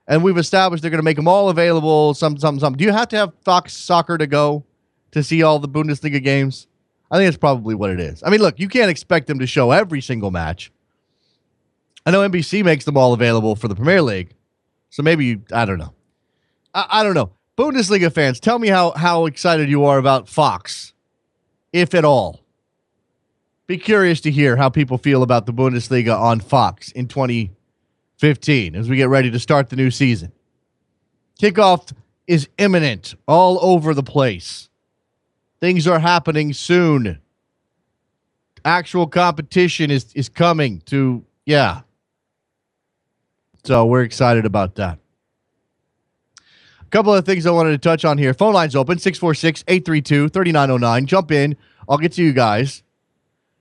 A: And we've established they're going to make them all available. Some. Do you have to have Fox Soccer to go to see all the Bundesliga games? I think that's probably what it is. I mean, look, you can't expect them to show every single match. I know NBC makes them all available for the Premier League. So maybe I don't know. I don't know. Bundesliga fans, tell me how excited you are about Fox, if at all. Be curious to hear how people feel about the Bundesliga on Fox in 2015 as we get ready to start the new season. Kickoff is imminent all over the place. Things are happening soon. Actual competition is coming to, yeah. So we're excited about that. A couple of things I wanted to touch on here. Phone line's open, 646-832-3909. Jump in. I'll get to you guys.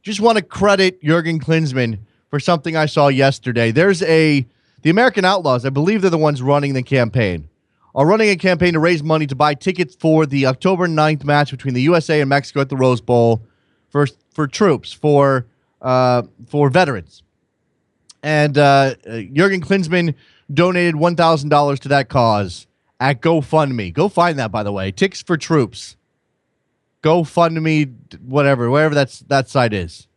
A: Just want to credit Jurgen Klinsmann for something I saw yesterday. The American Outlaws, I believe they're the ones running the campaign, are running a campaign to raise money to buy tickets for the October 9th match between the USA and Mexico at the Rose Bowl for troops, for veterans. And Jurgen Klinsmann donated $1,000 to that cause at GoFundMe. Go find that, by the way. Ticks for Troops. GoFundMe, whatever that site is.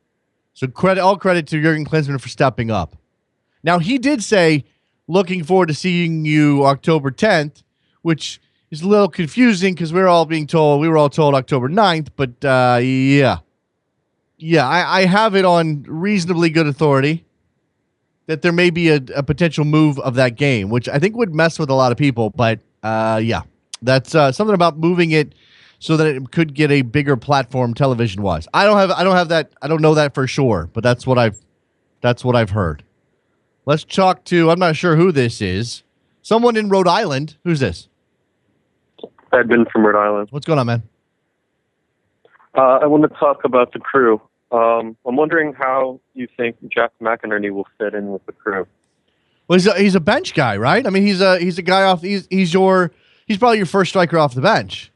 A: So all credit to Jurgen Klinsmann for stepping up. Now, he did say, looking forward to seeing you October 10th, which is a little confusing because we were all told October 9th, but yeah. Yeah, I have it on reasonably good authority that there may be a potential move of that game, which I think would mess with a lot of people. But yeah, that's something about moving it so that it could get a bigger platform television wise. I don't have that. I don't know that for sure, but that's what I've heard. Let's talk to, I'm not sure who this is. Someone in Rhode Island. Who's this?
E: Edmund from Rhode Island.
A: What's going on, man?
E: I want to talk about the crew. I'm wondering how you think Jack McInerney will fit in with the crew.
A: Well, he's a bench guy, right? I mean, he's a guy off. He's probably your first striker off the bench.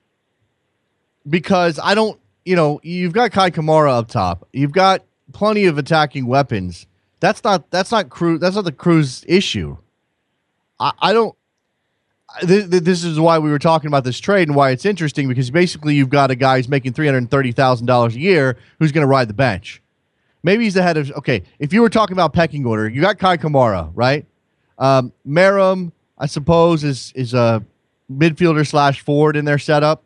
A: Because you've got Kai Kamara up top. You've got plenty of attacking weapons. That's not the crew's issue. I don't. This is why we were talking about this trade and why it's interesting, because basically you've got a guy who's making $330,000 a year who's going to ride the bench. Maybe he's the head of. Okay, if you were talking about pecking order, you got Kai Kamara, right? Merrim, I suppose, is a midfielder / forward in their setup.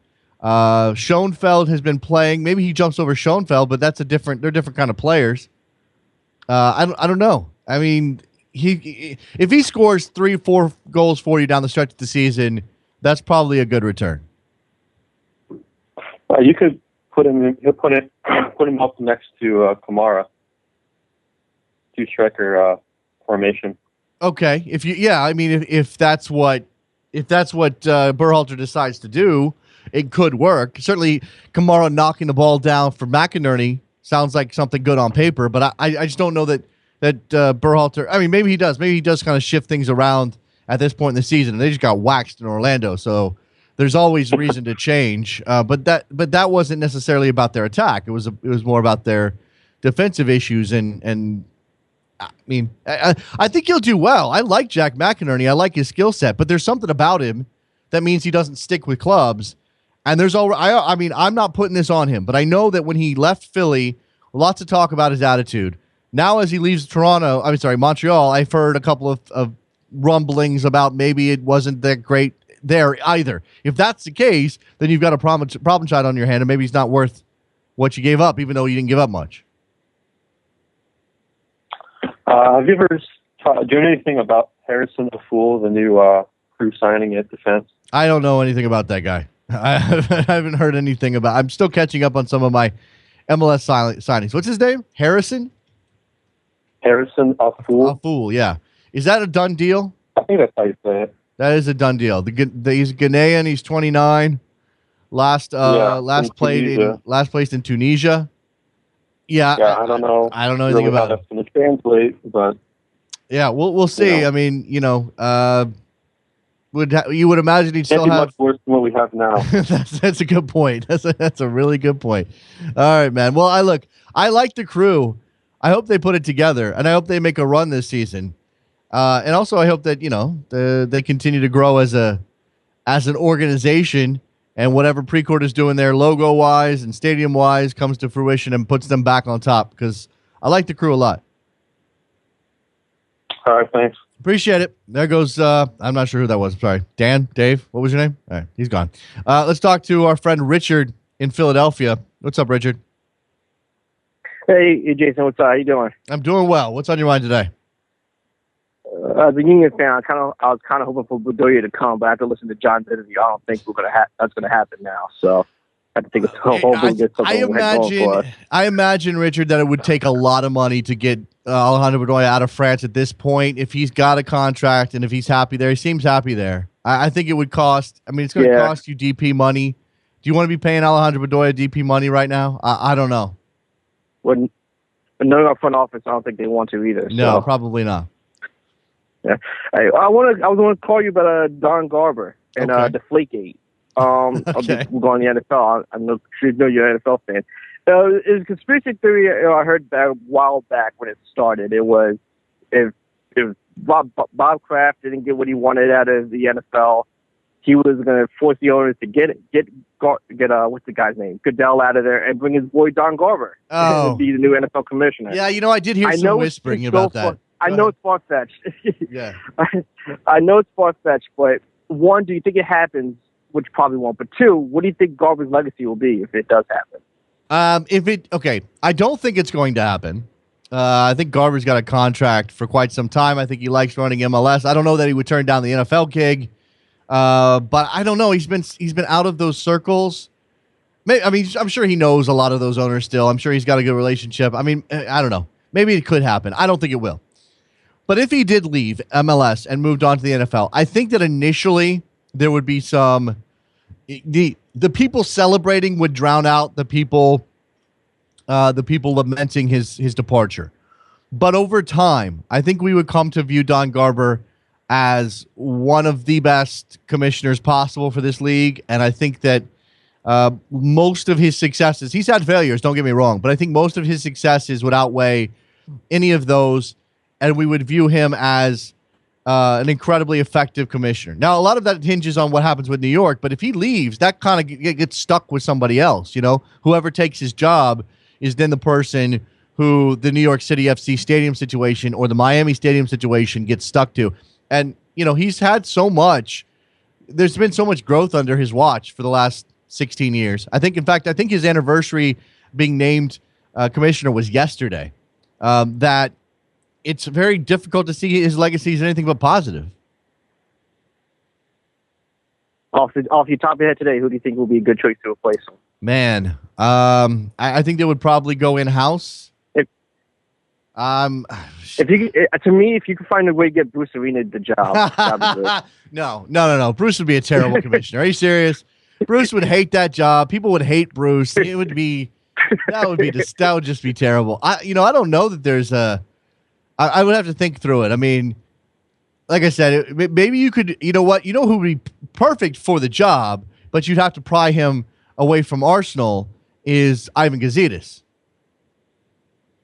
A: Schoenfeld has been playing. Maybe he jumps over Schoenfeld, but they're different kind of players. I don't know. I mean, if he scores 3-4 goals for you down the stretch of the season, that's probably a good return.
E: You could put him up next to Kamara, 2-striker formation.
A: Okay, if that's what Berhalter decides to do, it could work. Certainly, Kamara knocking the ball down for McInerney sounds like something good on paper, but I just don't know that Berhalter. I mean, maybe he does. Maybe he does kind of shift things around at this point in the season. And they just got waxed in Orlando, so there's always reason to change. But that wasn't necessarily about their attack. It was more about their defensive issues. And I mean, I think he'll do well. I like Jack McInerney. I like his skill set, but there's something about him that means he doesn't stick with clubs. And I'm not putting this on him, but I know that when he left Philly, lots of talk about his attitude. Now, as he leaves Montreal, I've heard a couple of rumblings about maybe it wasn't that great there either. If that's the case, then you've got a problem child on your hand, and maybe he's not worth what you gave up, even though you didn't give up much.
E: Have you ever done anything about Harrison Afoul, the new crew signing at defense?
A: I don't know anything about that guy. I haven't heard anything about. I'm still catching up on some of my MLS signings. What's his name? Harrison Afoul. Afoul, yeah. Is that a done deal?
E: I think that's how you say it.
A: That is a done deal. He's Ghanaian. He's 29. Last placed in Tunisia. Yeah,
E: I don't know.
A: I don't know anything
E: really
A: about
E: how
A: it.
E: that's going to translate, but
A: Yeah, we'll see.
E: know.
A: I mean, you would imagine he'd
E: can't
A: still
E: be
A: have.
E: much worse than what we have now.
A: That's a good point. That's a really good point. All right, man. Well, I like the Crew. I hope they put it together, and I hope they make a run this season. And also, I hope that they continue to grow as an organization, and whatever Precourt is doing there, logo wise and stadium wise, comes to fruition and puts them back on top. Because I like the Crew a lot.
E: All right, thanks.
A: Appreciate it. There goes, I'm not sure who that was. Sorry. Dan, Dave, what was your name? All right, he's gone. Let's talk to our friend Richard in Philadelphia. What's up, Richard?
F: Hey, Jason, what's up? How you doing?
A: I'm doing well. What's on your mind today?
F: As a Union fan, I was kind of hoping for Bedoya to come, but after listening to John's interview, I don't think that's going to happen now. So I have to think it's hopefully get something going for us.
A: I imagine, Richard, that it would take a lot of money to get Alejandro Bedoya out of France at this point. If he's got a contract and if he's happy there, he seems happy there. I think it would cost. I mean, it's going to cost you DP money. Do you want to be paying Alejandro Bedoya DP money right now? I don't know.
F: When knowing our front office, I don't think they want to either.
A: No,
F: so.
A: probably not.
F: Yeah, I was going to call you about Don Garber and Deflategate.
A: Okay.
F: We're going to the NFL. I know you're an NFL fan. It's a conspiracy theory I heard that a while back when it started. It was if Bob Kraft didn't get what he wanted out of the NFL, he was going to force the owners to get what's the guy's name, Goodell, out of there and bring his boy Don Garber to be the new NFL commissioner.
A: Yeah, I did hear some whispering about that.
F: I know it's far-fetched.
A: Yeah.
F: I know it's far-fetched, but one, do you think it happens, which probably won't, but two, what do you think Garber's legacy will be if it does happen?
A: I don't think it's going to happen. I think Garber's got a contract for quite some time. I think he likes running MLS. I don't know that he would turn down the NFL gig, but I don't know. He's been out of those circles. I'm sure he knows a lot of those owners still. I'm sure he's got a good relationship. I mean, I don't know. Maybe it could happen. I don't think it will. But if he did leave MLS and moved on to the NFL, I think that initially there would be some the people celebrating would drown out the people lamenting his departure. But over time, I think we would come to view Don Garber as one of the best commissioners possible for this league, and I think that most of his successes, he's had failures, don't get me wrong, but I think most of his successes would outweigh any of those, and we would view him as an incredibly effective commissioner. Now, a lot of that hinges on what happens with New York, but if he leaves, that kind of gets stuck with somebody else. Whoever takes his job is then the person who the New York City FC stadium situation or the Miami stadium situation gets stuck to. And, he's had so much. There's been so much growth under his watch for the last 16 years. I think his anniversary being named commissioner was yesterday. That it's very difficult to see his legacy as anything but positive.
F: Off your top of your head today, who do you think will be a good choice to replace him?
A: Man, I think they would probably go in-house.
F: If you could find a way to get Bruce Arena the job, that'd be good.
A: No. Bruce would be a terrible commissioner. Are you serious? Bruce would hate that job. People would hate Bruce. It would be that would just be terrible. I don't know that there's I would have to think through it. I mean, like I said, maybe you could. You know what? You know who would be perfect for the job, but you'd have to pry him away from Arsenal is Ivan Gazidis.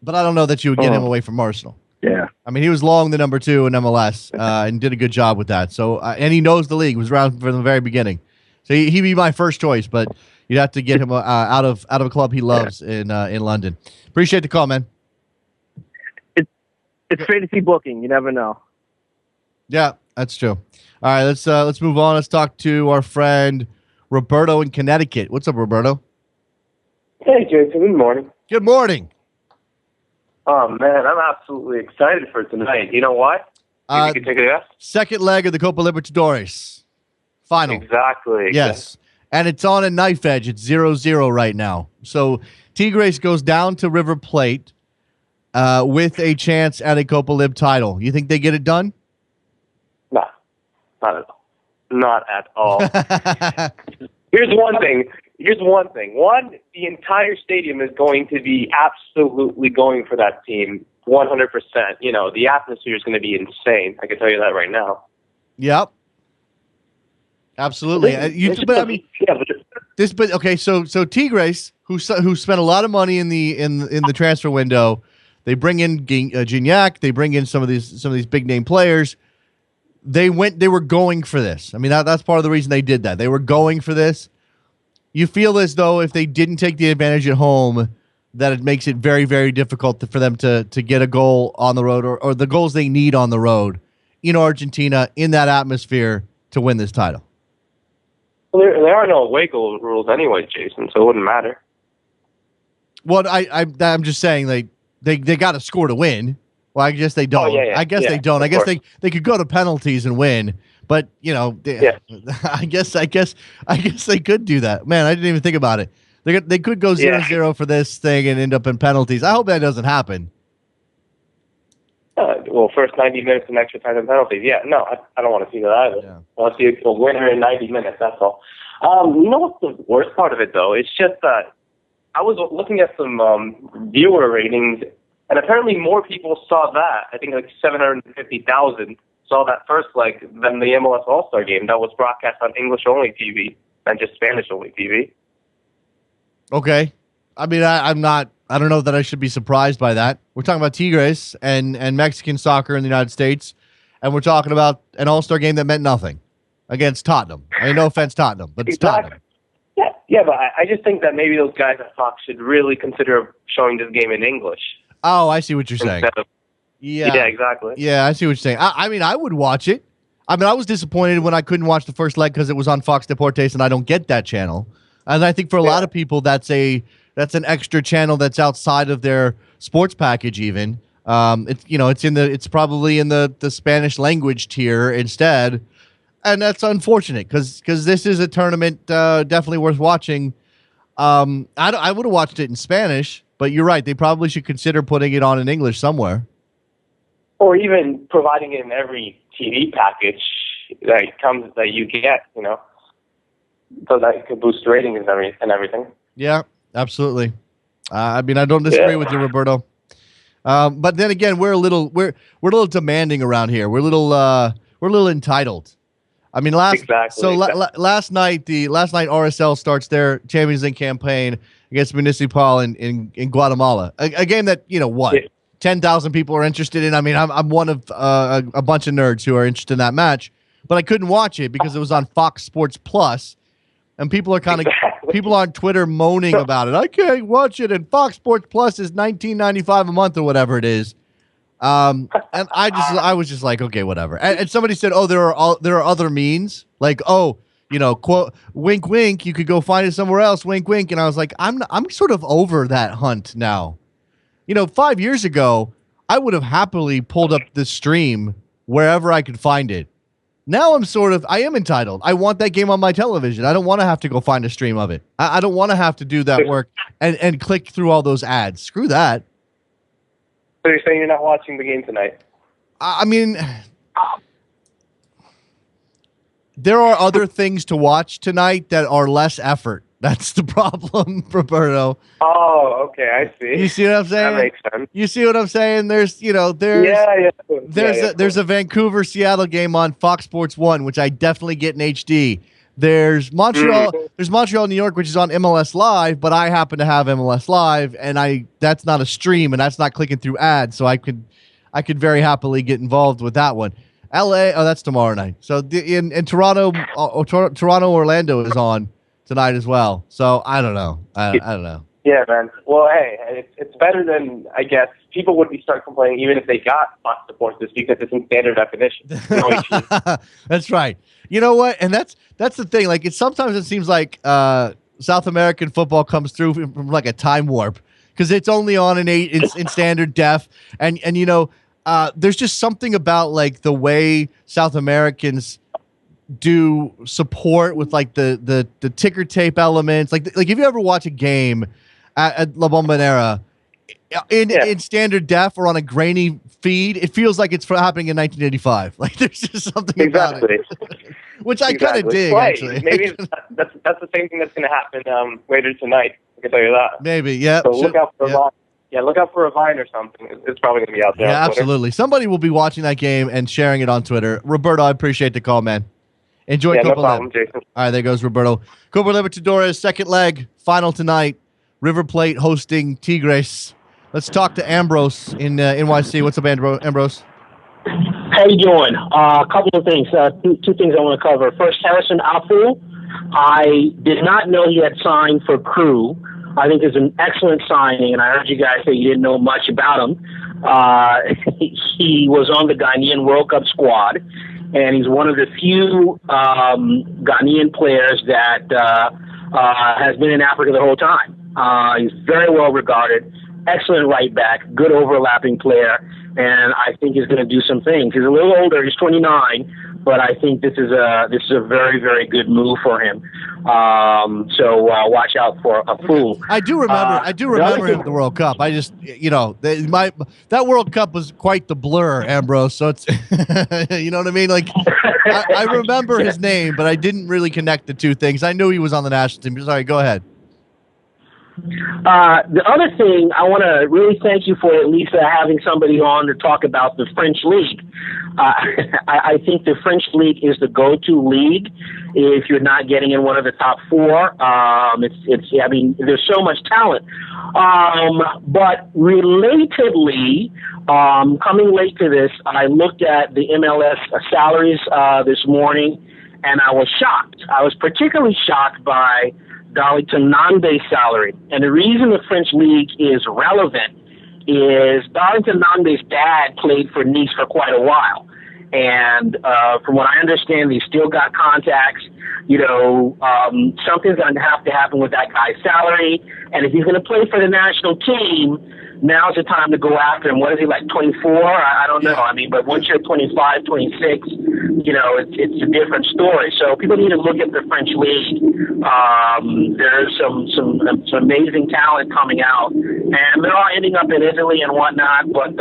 A: But I don't know that you would get him away from Arsenal.
F: Yeah.
A: I mean, he was long the number 2 in MLS and did a good job with that. So, and he knows the league, was around from the very beginning. So he'd be my first choice, but you'd have to get him out of a club he loves in London. Appreciate the call, man.
F: It's fantasy booking. You never know.
A: Yeah, that's true. All right, let's move on. Let's talk to our friend Roberto in Connecticut. What's up, Roberto?
G: Hey, Jason. Good morning.
A: Good morning.
G: Oh, man, I'm absolutely excited for tonight. You know why? You can take a guess?
A: Second leg of the Copa Libertadores. Final.
G: Exactly.
A: Yes. And it's on a knife edge. It's 0-0 right now. So Tigres goes down to River Plate with a chance at a Copa Lib title. You think they get it done?
G: No, not at all. Not at all. Here's one thing. here's one thing. One, the entire stadium is going to be absolutely going for that team, 100%. You know, the atmosphere is going to be insane. I can tell you that right now.
A: Yep. Absolutely. So Tigres, who spent a lot of money in the transfer window, they bring in Gignac, they bring in some of these big name players. They were going for this. I mean, that's part of the reason they did that. They were going for this. You feel as though if they didn't take the advantage at home, that it makes it very, very difficult for them to get a goal on the road or the goals they need on the road in Argentina in that atmosphere to win this title.
G: Well, there are no away goal rules anyway, Jason, so it wouldn't matter.
A: Well, I'm just saying they got to score to win. Well, I guess they don't.
G: Oh, yeah.
A: I guess they don't. I guess they could go to penalties and win, but you know, I guess they could do that. Man, I didn't even think about it. They could go 0-0 for this thing and end up in penalties. I hope that doesn't happen.
G: First 90 minutes and extra time and penalties. Yeah, no, I don't want to see that either. Yeah. I want to see a winner in 90 minutes, that's all. You know what's the worst part of it, though? It's just that I was looking at some viewer ratings, and apparently more people saw that. I think like 750,000 saw that first leg than the MLS All-Star game that was broadcast on English-only TV and just Spanish-only TV. Okay.
A: I mean, I don't know that I should be surprised by that. We're talking about Tigres and Mexican soccer in the United States, and we're talking about an All-Star game that meant nothing against Tottenham. I mean, no offense, Tottenham, but it's Tottenham.
G: Yeah, but I just think that maybe those guys at Fox should really consider showing this game in English.
A: Oh, I see what you're saying.
G: Yeah, exactly.
A: Yeah, I see what you're saying. I mean, I would watch it. I mean, I was disappointed when I couldn't watch the first leg because it was on Fox Deportes, and I don't get that channel. And I think for a lot of people, that's an extra channel that's outside of their sports package. Even it's probably in the Spanish language tier instead, and that's unfortunate because this is a tournament definitely worth watching. I would have watched it in Spanish, but you're right. They probably should consider putting it on in English somewhere,
G: or even providing it in every TV package that you get. You know. So that could boost ratings and everything. Yeah, absolutely. I mean, I don't disagree with you, Roberto. But then again, we're a little demanding around here. We're a little entitled. I mean, last night RSL starts their Champions League campaign against Municipal in Guatemala, a game that 10,000 people are interested in. I mean, I'm one of a bunch of nerds who are interested in that match, but I couldn't watch it because it was on Fox Sports Plus. And people are people on Twitter moaning about it. I can't watch it, and Fox Sports Plus is $19.95 a month or whatever it is. And I was just like, okay, whatever. And somebody said, oh, there are other means, like, quote, wink, wink. You could go find it somewhere else, wink, wink. And I was like, I'm sort of over that hunt now. 5 years ago, I would have happily pulled up the stream wherever I could find it. Now I am entitled. I want that game on my television. I don't want to have to go find a stream of it. I don't want to have to do that work and click through all those ads. Screw that. So you're saying you're not watching the game tonight?
A: I mean, there are other things to watch tonight that are less effort. That's the problem, Roberto.
G: Oh, okay, I see.
A: You see what I'm saying?
G: That makes sense.
A: You see what I'm saying? There's a Vancouver Seattle game on Fox Sports 1, which I definitely get in HD. There's Montreal New York, which is on MLS Live, but I happen to have MLS Live, and that's not a stream, and that's not clicking through ads, so I could very happily get involved with that one. LA, that's tomorrow night. So in Toronto, Orlando is on tonight as well. So I don't know. I don't know.
G: Yeah, man. Well, hey, it's better than, I guess, people would start complaining even if they got Fox Sports this because it's in standard definition.
A: That's right. You know what? And that's the thing. Like, sometimes it seems like South American football comes through from like a time warp because it's only on in standard def, and there's just something about like the way South Americans do support with like the ticker tape elements. Like if you ever watch a game at La Bombonera in standard def or on a grainy feed, it feels like it's happening in 1985. Like there's just something about it, which I kind of dig.
G: Right.
A: Actually,
G: maybe
E: that's the same thing that's going to happen later tonight. I can tell you that.
A: Maybe, yeah.
E: So look out for a Vine. Yeah, look out for a Vine or something. It's probably going to be out there.
A: Yeah,
E: on Twitter.
A: absolutely. Somebody will be watching that game and sharing it on Twitter. Roberto, I appreciate the call, man. Enjoy
E: Yeah,
A: Copa
E: no problem,
A: Lib.
E: Jason.
A: All right, there goes Roberto. Copa Libertadores, second leg, final tonight. River Plate hosting Tigres. Let's talk to Ambrose in NYC. What's up, Ambrose?
H: How you doing? A couple of things. Two things I want to cover. First, Harrison Afful. I did not know he had signed for Crew. I think it's an excellent signing, and I heard you guys say you didn't know much about him. He was on the Ghanaian World Cup squad, and he's one of the few Ghanaian players that has been in Africa the whole time. He's very well regarded, excellent right back, good overlapping player, and I think he's going to do some things. He's a little older; he's 29. But I think this is a very, very good move for him. So watch out for a fool.
A: I do remember him at the World Cup. I just, that World Cup was quite the blur, Ambrose. So it's, you know what I mean? Like, I remember his name, but I didn't really connect the two things. I knew he was on the national team. Sorry, go ahead.
H: The other thing, I want to really thank you for at least having somebody on to talk about the French League. I think the French League is the go-to league if you're not getting in one of the top four. I mean, there's so much talent. But relatedly, coming late to this, I looked at the MLS salaries this morning, and I was shocked. I was particularly shocked by Darlington Nande's salary. And the reason the French League is relevant is Darlington Nande's dad played for Nice for quite a while. And from what I understand, he's still got contacts. Something's going to have to happen with that guy's salary. And if he's going to play for the national team, now's the time to go after him. What is he, like 24? I don't know. I mean, but once you're 25, 26, it's a different story. So people need to look at the French League. There's some amazing talent coming out, and they're all ending up in Italy and whatnot. But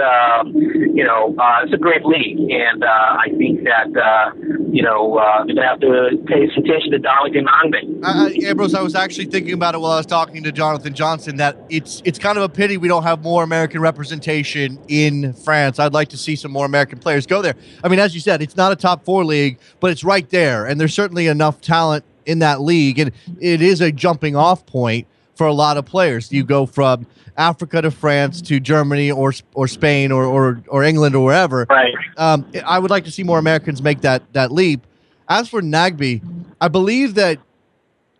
H: it's a great league, and I think that they're going to have to pay some attention to Darlington Nande.
A: Ambrose, I was actually thinking about it while I was talking to Jonathan Johnson, that it's kind of a pity we don't have more American representation in France. I'd like to see some more American players go there. I mean, as you said, it's not a top four league, but it's right there, and there's certainly enough talent in that league, and it is a jumping off point for a lot of players. You go from Africa to France to Germany or Spain or England or wherever.
H: Right.
A: I would like to see more Americans make that leap. As for Nagbe, I believe that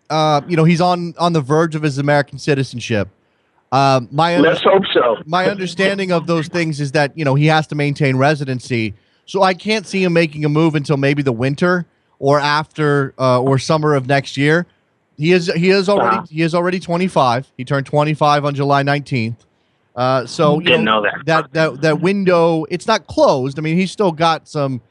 A: he's on the verge of his American citizenship.
H: Let's hope so.
A: My understanding of those things is that he has to maintain residency, so I can't see him making a move until maybe the winter or after or summer of next year. He is already 25. He turned 25 on July 19th. So
H: didn't know
A: that window, it's not closed. I mean, he's still got some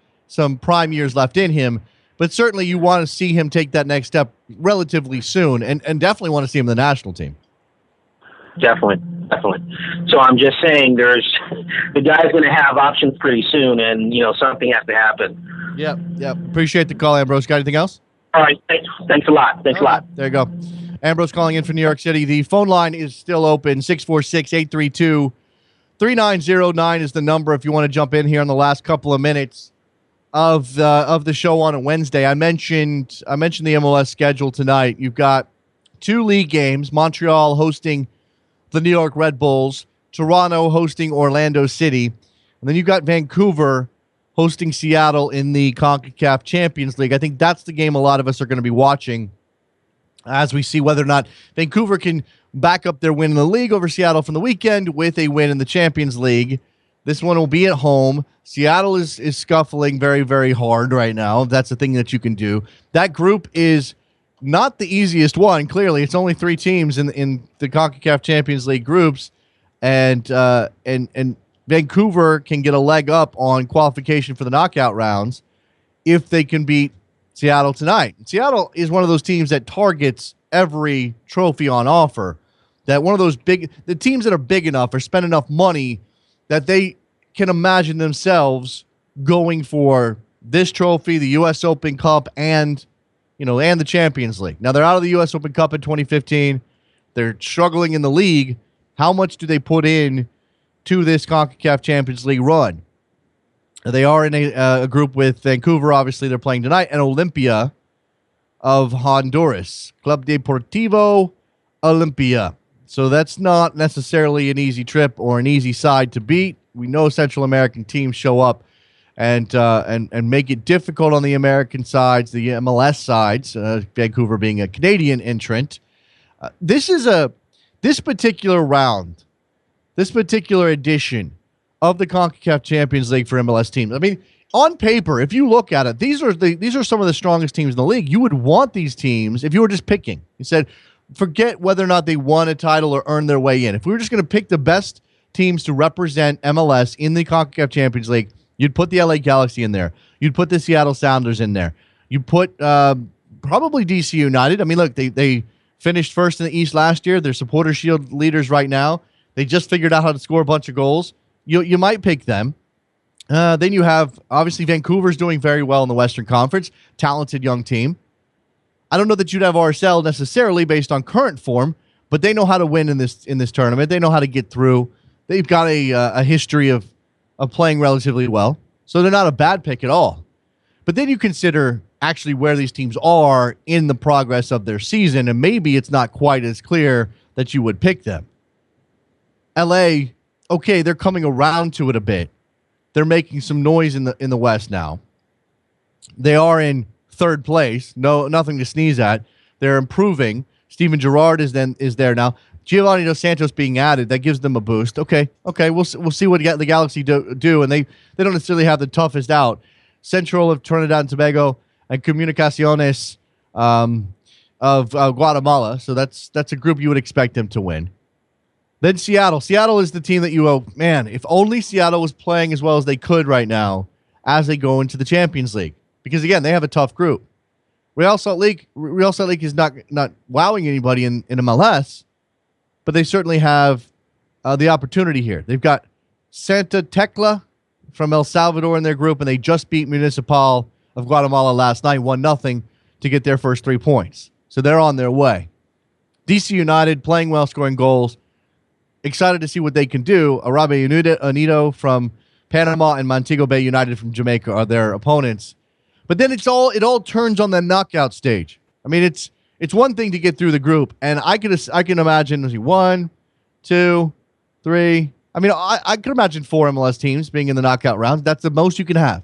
A: prime years left in him, but certainly you want to see him take that next step relatively soon, and definitely want to see him in the national team.
H: Definitely. So I'm just saying, the guy's going to have options pretty soon, and something has to happen.
A: Yep. Appreciate the call, Ambrose. Got anything else?
H: All right. Thanks a lot. Thanks a lot.
A: There you go. Ambrose calling in from New York City. The phone line is still open. 646-832-3909 is the number if you want to jump in here in the last couple of minutes of the show on a Wednesday. I mentioned the MLS schedule tonight. You've got 2 league games: Montreal hosting the New York Red Bulls, Toronto hosting Orlando City, and then you've got Vancouver hosting Seattle in the CONCACAF Champions League. I think that's the game a lot of us are going to be watching as we see whether or not Vancouver can back up their win in the league over Seattle from the weekend with a win in the Champions League. This one will be at home. Seattle is scuffling very, very hard right now. That's the thing that you can do. That group is not the easiest one. Clearly, it's only 3 teams in the CONCACAF Champions League groups, and Vancouver can get a leg up on qualification for the knockout rounds if they can beat Seattle tonight. Seattle is one of those teams that targets every trophy on offer. That one of those the teams that are big enough or spend enough money that they can imagine themselves going for this trophy, the U.S. Open Cup, and and the Champions League. Now they're out of the U.S. Open Cup in 2015. They're struggling in the league. How much do they put in to this CONCACAF Champions League run? They are in a group with Vancouver. Obviously, they're playing tonight, and Olimpia of Honduras, Club Deportivo Olimpia. So that's not necessarily an easy trip or an easy side to beat. We know Central American teams show up and make it difficult on the American sides, the MLS sides. Vancouver being a Canadian entrant. This particular round, this particular edition of the CONCACAF Champions League for MLS teams. I mean, on paper, if you look at it, these are some of the strongest teams in the league. You would want these teams if you were just picking. You said, forget whether or not they won a title or earned their way in. If we were just going to pick the best teams to represent MLS in the CONCACAF Champions League, you'd put the LA Galaxy in there. You'd put the Seattle Sounders in there. You put probably DC United. I mean, look, they finished first in the East last year. They're Supporter Shield leaders right now. They just figured out how to score a bunch of goals. You might pick them. Then you have, obviously, Vancouver's doing very well in the Western Conference. Talented young team. I don't know that you'd have RSL necessarily based on current form, but they know how to win in this tournament. They know how to get through. They've got a history of playing relatively well. So they're not a bad pick at all. But then you consider actually where these teams are in the progress of their season, and maybe it's not quite as clear that you would pick them. LA, okay, they're coming around to it a bit. They're making some noise in the West now. They are in third place. Nothing to sneeze at. They're improving. Steven Gerrard is there now. Giovanni Dos Santos being added, that gives them a boost. Okay, we'll see what the Galaxy do, and they don't necessarily have the toughest out. Central of Trinidad and Tobago and Comunicaciones of Guatemala. So that's a group you would expect them to win. Then Seattle. Seattle is the team that if only Seattle was playing as well as they could right now as they go into the Champions League. Because, again, they have a tough group. Real Salt Lake is not wowing anybody in MLS, but they certainly have the opportunity here. They've got Santa Tecla from El Salvador in their group, and they just beat Municipal of Guatemala last night, 1-0, to get their first 3 points. So they're on their way. DC United playing well, scoring goals. Excited to see what they can do. Arabe Unido from Panama and Montego Bay United from Jamaica are their opponents. But then it all turns on the knockout stage. I mean, it's one thing to get through the group, and I can imagine 1, 2, 3. I mean, I can imagine 4 MLS teams being in the knockout round. That's the most you can have,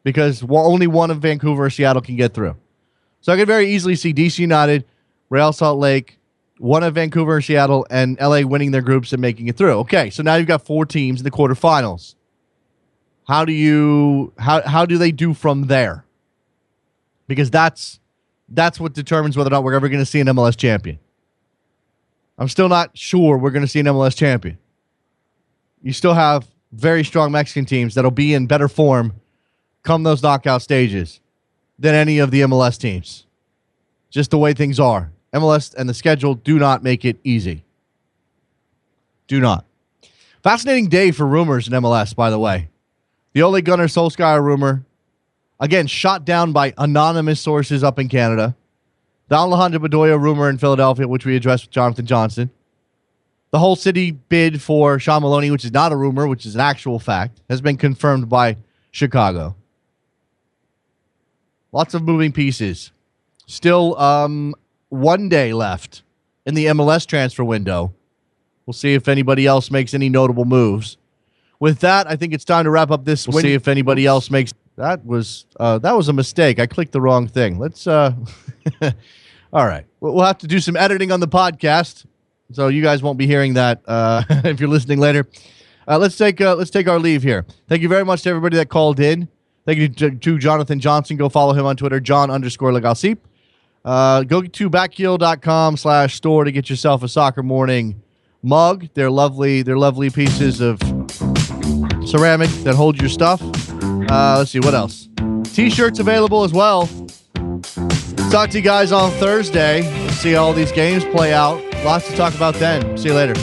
A: because only one of Vancouver or Seattle can get through. So I can very easily see DC United, Real Salt Lake, one of Vancouver or Seattle, and LA winning their groups and making it through. Okay, so now you've got 4 teams in the quarterfinals. How do they do from there? Because that's what determines whether or not we're ever going to see an MLS champion. I'm still not sure we're going to see an MLS champion. You still have very strong Mexican teams that'll be in better form come those knockout stages than any of the MLS teams. Just the way things are. MLS and the schedule do not make it easy. Do not. Fascinating day for rumors in MLS, by the way. The Ole Gunnar Solskjaer rumor, again, shot down by anonymous sources up in Canada. The Alejandro Bedoya rumor in Philadelphia, which we addressed with Jonathan Johnson. The whole city bid for Sean Maloney, which is not a rumor, which is an actual fact, has been confirmed by Chicago. Lots of moving pieces. Still, 1 day left in the MLS transfer window. We'll see if anybody else makes any notable moves. With that, I think it's time to wrap up this. We'll see if anybody else makes. That was a mistake. I clicked the wrong thing. Let's. All right, we'll have to do some editing on the podcast, so you guys won't be hearing that if you're listening later. Let's take our leave here. Thank you very much to everybody that called in. Thank you to Jonathan Johnson. Go follow him on Twitter, John_Legalsip. Go to backheel.com/store to get yourself a Soccer Morning mug. They're lovely pieces of ceramic that hold your stuff. Let's see, what else? T-shirts available as well. Talk to you guys on Thursday. Let's see how all these games play out. Lots to talk about then. See you later.